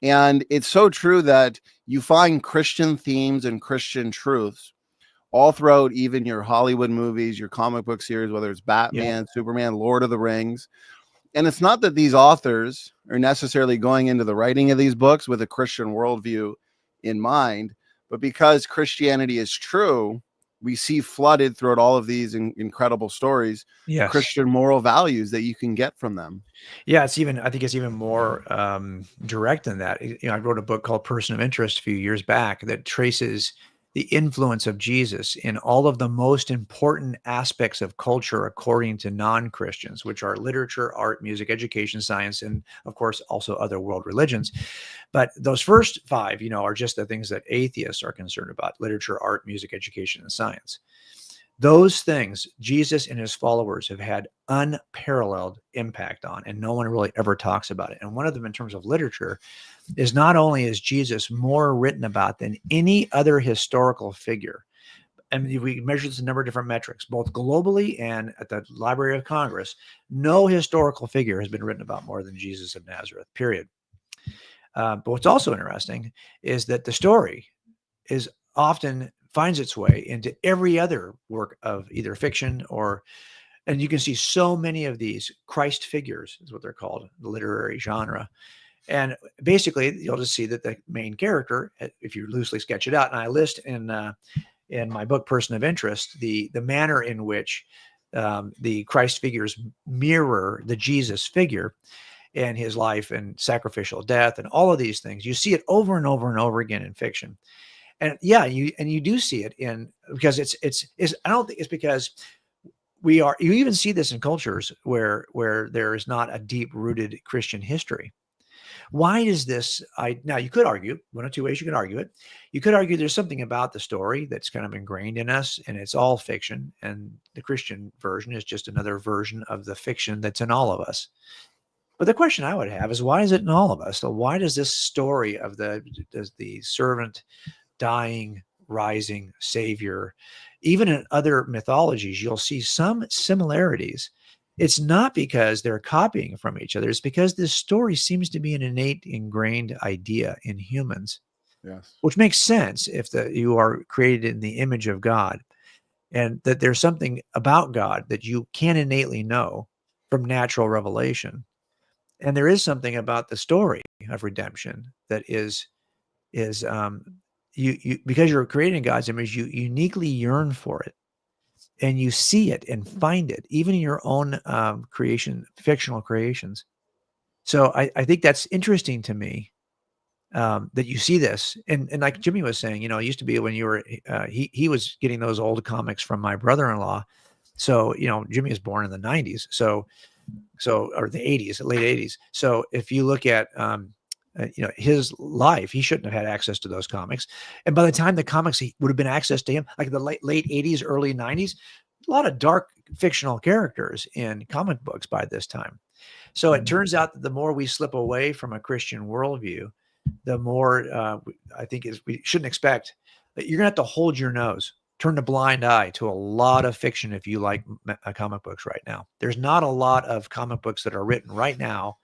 And it's so true that you find Christian themes and Christian truths all throughout even your Hollywood movies, your comic book series, whether it's Batman, Superman, Lord of the Rings. And it's not that these authors are necessarily going into the writing of these books with a Christian worldview in mind, but because Christianity is true, we see flooded throughout all of these incredible stories, Christian moral values that you can get from them. Yeah, I think it's even more direct than that. I wrote a book called Person of Interest a few years back that traces the influence of Jesus in all of the most important aspects of culture according to non-Christians, which are literature, art, music, education, science, and of course also other world religions. But those first five, are just the things that atheists are concerned about: literature, art, music, education, and science. Those things Jesus and his followers have had unparalleled impact on, and no one really ever talks about it. And one of them, in terms of literature, is not only is Jesus more written about than any other historical figure. And we measure this in a number of different metrics, both globally and at the Library of Congress. No historical figure has been written about more than Jesus of Nazareth, period. But what's also interesting is that the story is often finds its way into every other work of either fiction and you can see so many of these Christ figures, is what they're called, the literary genre. And basically, you'll just see that the main character, if you loosely sketch it out, and I list in my book, Person of Interest, the manner in which the Christ figures mirror the Jesus figure and his life and sacrificial death and all of these things. You see it over and over and over again in fiction. And you do see it because I don't think it's because you even see this in cultures where there is not a deep rooted Christian history. Why is this? Now you could argue one of two ways you can argue it. You could argue there's something about the story that's kind of ingrained in us and it's all fiction. And the Christian version is just another version of the fiction that's in all of us. But the question I would have is, why is it in all of us? So why does this story of the servant dying, rising savior, even in other mythologies, you'll see some similarities. It's not because they're copying from each other. It's because this story seems to be an innate, ingrained idea in humans. Yes. which makes sense if you are created in the image of God, and that there's something about God that you can innately know from natural revelation. And there is something about the story of redemption that is you because you're created in God's image, you uniquely yearn for it, and you see it and find it, even in your own fictional creations. So I think that's interesting to me, that you see this, and like Jimmy was saying, it used to be when you were he was getting those old comics from my brother-in-law. So Jimmy was born in the 90s, or the 80s, late 80s. So if you look at his life, he shouldn't have had access to those comics. And by the time the comics would have been access to him, like the late 80s, early 90s, a lot of dark fictional characters in comic books by this time. So it turns out that the more we slip away from a Christian worldview, the more I think we shouldn't expect that you're going to have to hold your nose, turn a blind eye to a lot of fiction if you like comic books right now. There's not a lot of comic books that are written right now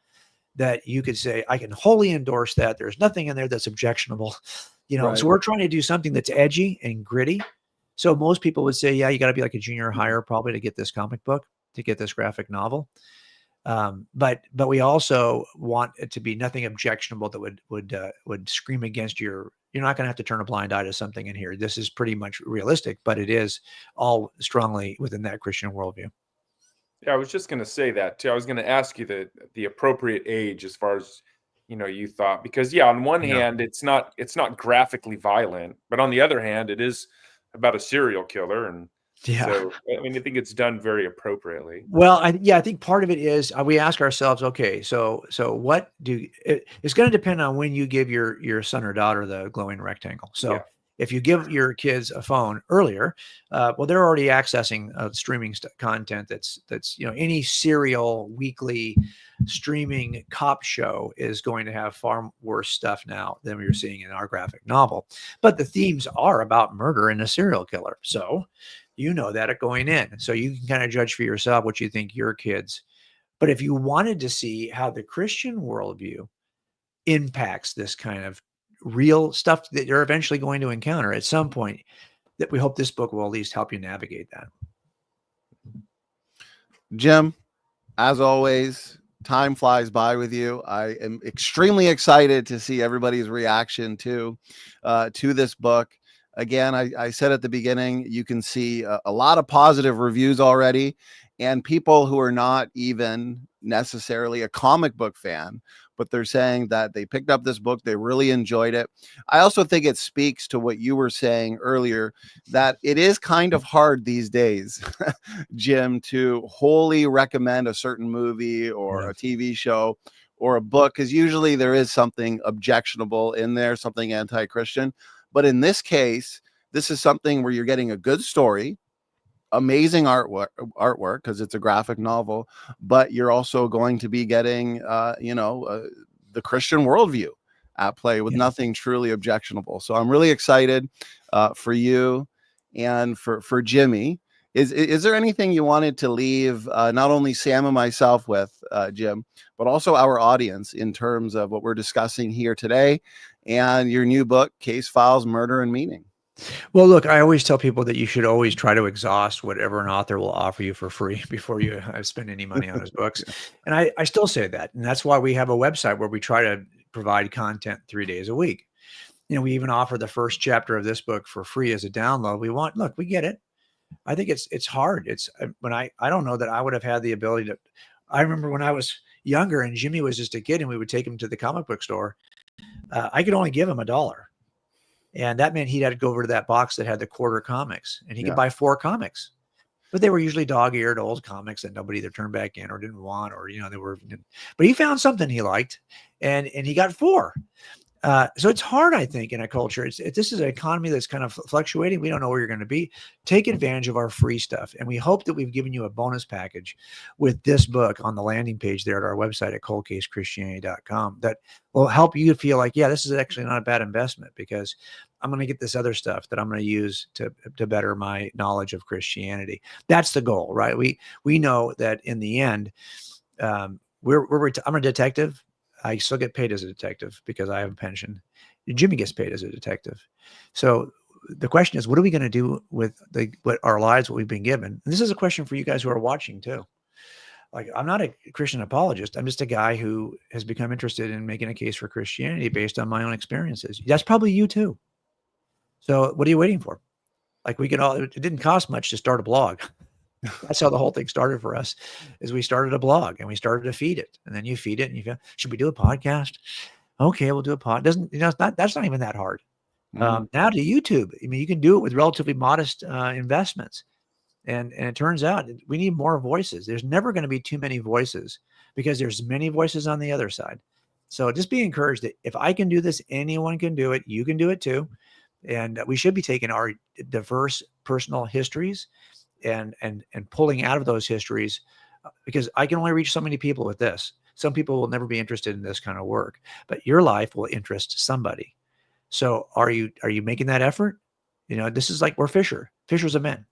that you could say, I can wholly endorse that. There's nothing in there that's objectionable. Right. So we're trying to do something that's edgy and gritty. So most people would say, yeah, you got to be like a junior higher probably to get this comic book, to get this graphic novel. But we also want it to be nothing objectionable that would scream against you're not going to have to turn a blind eye to something in here. This is pretty much realistic, but it is all strongly within that Christian worldview. Yeah, I was just going to say that too. I was going to ask you the appropriate age as far as you thought, because on one hand it's not graphically violent, but on the other hand it is about a serial killer, and so I mean I think it's done very appropriately. Well, I think part of it is we ask ourselves, okay, so what it's going to depend on when you give your son or daughter the glowing rectangle. So if you give your kids a phone earlier, well, they're already accessing streaming content that's any serial weekly streaming cop show is going to have far worse stuff now than we were seeing in our graphic novel. But the themes are about murder and a serial killer. So that going in. So you can kind of judge for yourself what you think your kids. But if you wanted to see how the Christian worldview impacts this kind of real stuff that you're eventually going to encounter at some point, that we hope this book will at least help you navigate that. Jim, as always, time flies by with you. I am extremely excited to see everybody's reaction to this book. Again, I said at the beginning, you can see a lot of positive reviews already, and people who are not even necessarily a comic book fan, but they're saying that they picked up this book, they really enjoyed it. I also think it speaks to what you were saying earlier, that it is kind of hard these days, Jim, to wholly recommend a certain movie or a TV show or a book, because usually there is something objectionable in there, something anti-Christian. But in this case, this is something where you're getting a good story, amazing artwork because it's a graphic novel, but you're also going to be getting, the Christian worldview at play with nothing truly objectionable. So I'm really excited for you and for Jimmy. Is there anything you wanted to leave not only Sam and myself with, Jim, but also our audience in terms of what we're discussing here today and your new book, Case Files, Murder and Meaning? Well, look, I always tell people that you should always try to exhaust whatever an author will offer you for free before you spend any money on his books. And I still say that. And that's why we have a website where we try to provide content 3 days a week. We even offer the first chapter of this book for free as a download. We get it. I think it's hard. It's when I don't know that I would have had the ability to. I remember when I was younger and Jimmy was just a kid and we would take him to the comic book store. I could only give him $1. And that meant he'd had to go over to that box that had the quarter comics, and he could buy 4 comics, but they were usually dog-eared old comics that nobody either turned back in or didn't want, or, they were, but he found something he liked and he got 4. So it's hard, I think, in a culture. This is an economy that's kind of fluctuating. We don't know where you're going to be. Take advantage of our free stuff. And we hope that we've given you a bonus package with this book on the landing page there at our website at coldcasechristianity.com that will help you feel like, this is actually not a bad investment, because I'm going to get this other stuff that I'm going to use to better my knowledge of Christianity. That's the goal, right? We know that in the end, I'm a detective. I still get paid as a detective because I have a pension. Jimmy gets paid as a detective. So the question is, what are we going to do with what our lives, what we've been given? And this is a question for you guys who are watching too. Like, I'm not a Christian apologist. I'm just a guy who has become interested in making a case for Christianity based on my own experiences. That's probably you too. So what are you waiting for? Like, it didn't cost much to start a blog. That's how the whole thing started for us, is we started a blog and we started to feed it. And then you feed it and you go, should we do a podcast? Okay, we'll do a pod. That's not even that hard. Now to YouTube. I mean, you can do it with relatively modest investments. And it turns out we need more voices. There's never going to be too many voices because there's many voices on the other side. So just be encouraged that if I can do this, anyone can do it. You can do it too. And we should be taking our diverse personal histories and pulling out of those histories, because I can only reach so many people with this. Some people will never be interested in this kind of work, but your life will interest somebody. So are you making that effort? This is like, we're fishers of men.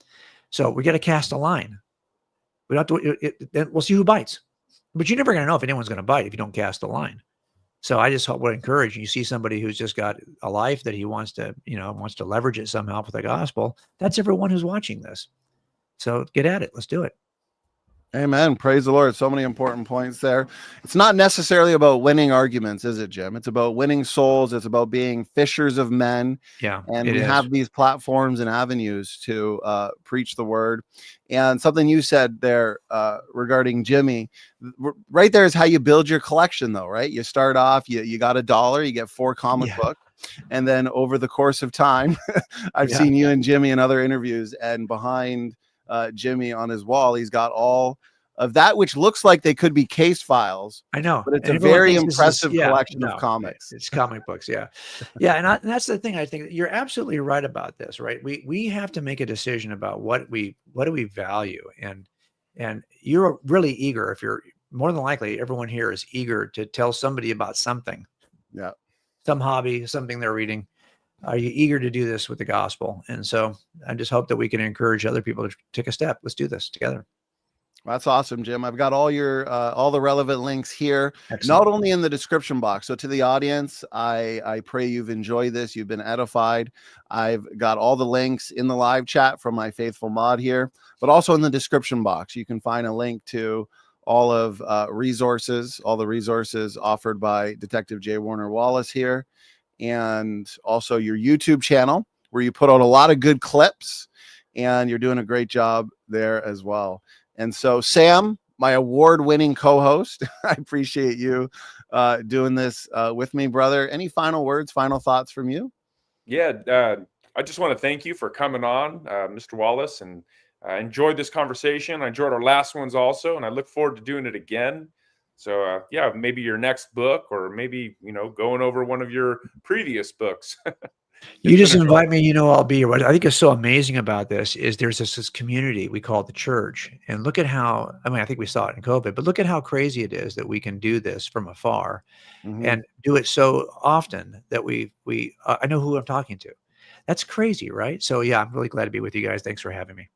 So we got to cast a line. We don't have to, then we'll see who bites, but you're never going to know if anyone's going to bite if you don't cast a line. So I just would encourage you see somebody who's just got a life that he wants to leverage it somehow for the gospel. That's everyone who's watching this. So get at it. Let's do it. Amen. Praise the Lord. So many important points there. It's not necessarily about winning arguments, is it, Jim? It's about winning souls. It's about being fishers of men. Yeah. And we have these platforms and avenues to preach the word. And something you said there regarding Jimmy, right there is how you build your collection, though, right? You start off, you got $1, you get 4 comic books. And then over the course of time, I've seen you and Jimmy in other interviews, and behind Jimmy on his wall, he's got all of that, which looks like they could be case files. I know, but it's a very impressive collection of comics. It's comic books. Yeah. And that's the thing. I think you're absolutely right about this, right? We have to make a decision about what do we value. And you're really eager. If you're more than likely, everyone here is eager to tell somebody about something. Yeah. Some hobby, something they're reading. Are you eager to do this with the gospel? And so I just hope that we can encourage other people to take a step. Let's do this together. That's awesome, Jim. I've got all the relevant links here. Excellent. Not only in the description box. So to the audience, I pray you've enjoyed this. You've been edified. I've got all the links in the live chat from my faithful mod here, but also in the description box. You can find a link to all of all the resources offered by Detective J. Warner Wallace here. And also your YouTube channel, where you put out a lot of good clips, and you're doing a great job there as well. And so, Sam, my award-winning co-host, I appreciate you doing this with me, brother. Any final words, final thoughts from you? Yeah, I just want to thank you for coming on, Mr. Wallace, and I enjoyed this conversation. I enjoyed our last ones also, and I look forward to doing it again. So, maybe your next book, or maybe, going over one of your previous books. You just invite me, I'll be here. What I think is so amazing about this is there's this community, we call it the church. And look at how, I think we saw it in COVID, but look at how crazy it is that we can do this from afar and do it so often that I know who I'm talking to. That's crazy, right? So yeah, I'm really glad to be with you guys. Thanks for having me.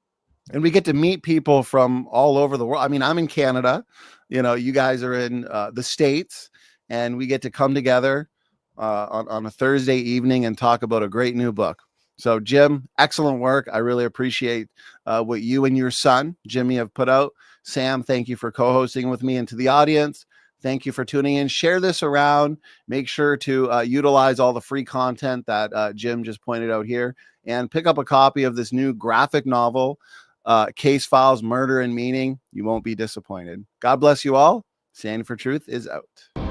And we get to meet people from all over the world. I mean, I'm in Canada, you guys are in the States, and we get to come together on a Thursday evening and talk about a great new book. So Jim, excellent work. I really appreciate what you and your son, Jimmy, have put out. Sam, thank you for co-hosting with me. And to the audience, thank you for tuning in. Share this around. Make sure to utilize all the free content that Jim just pointed out here, and pick up a copy of this new graphic novel, Case Files, Murder and Meaning. You won't be disappointed. God bless you all. Standing for Truth is out.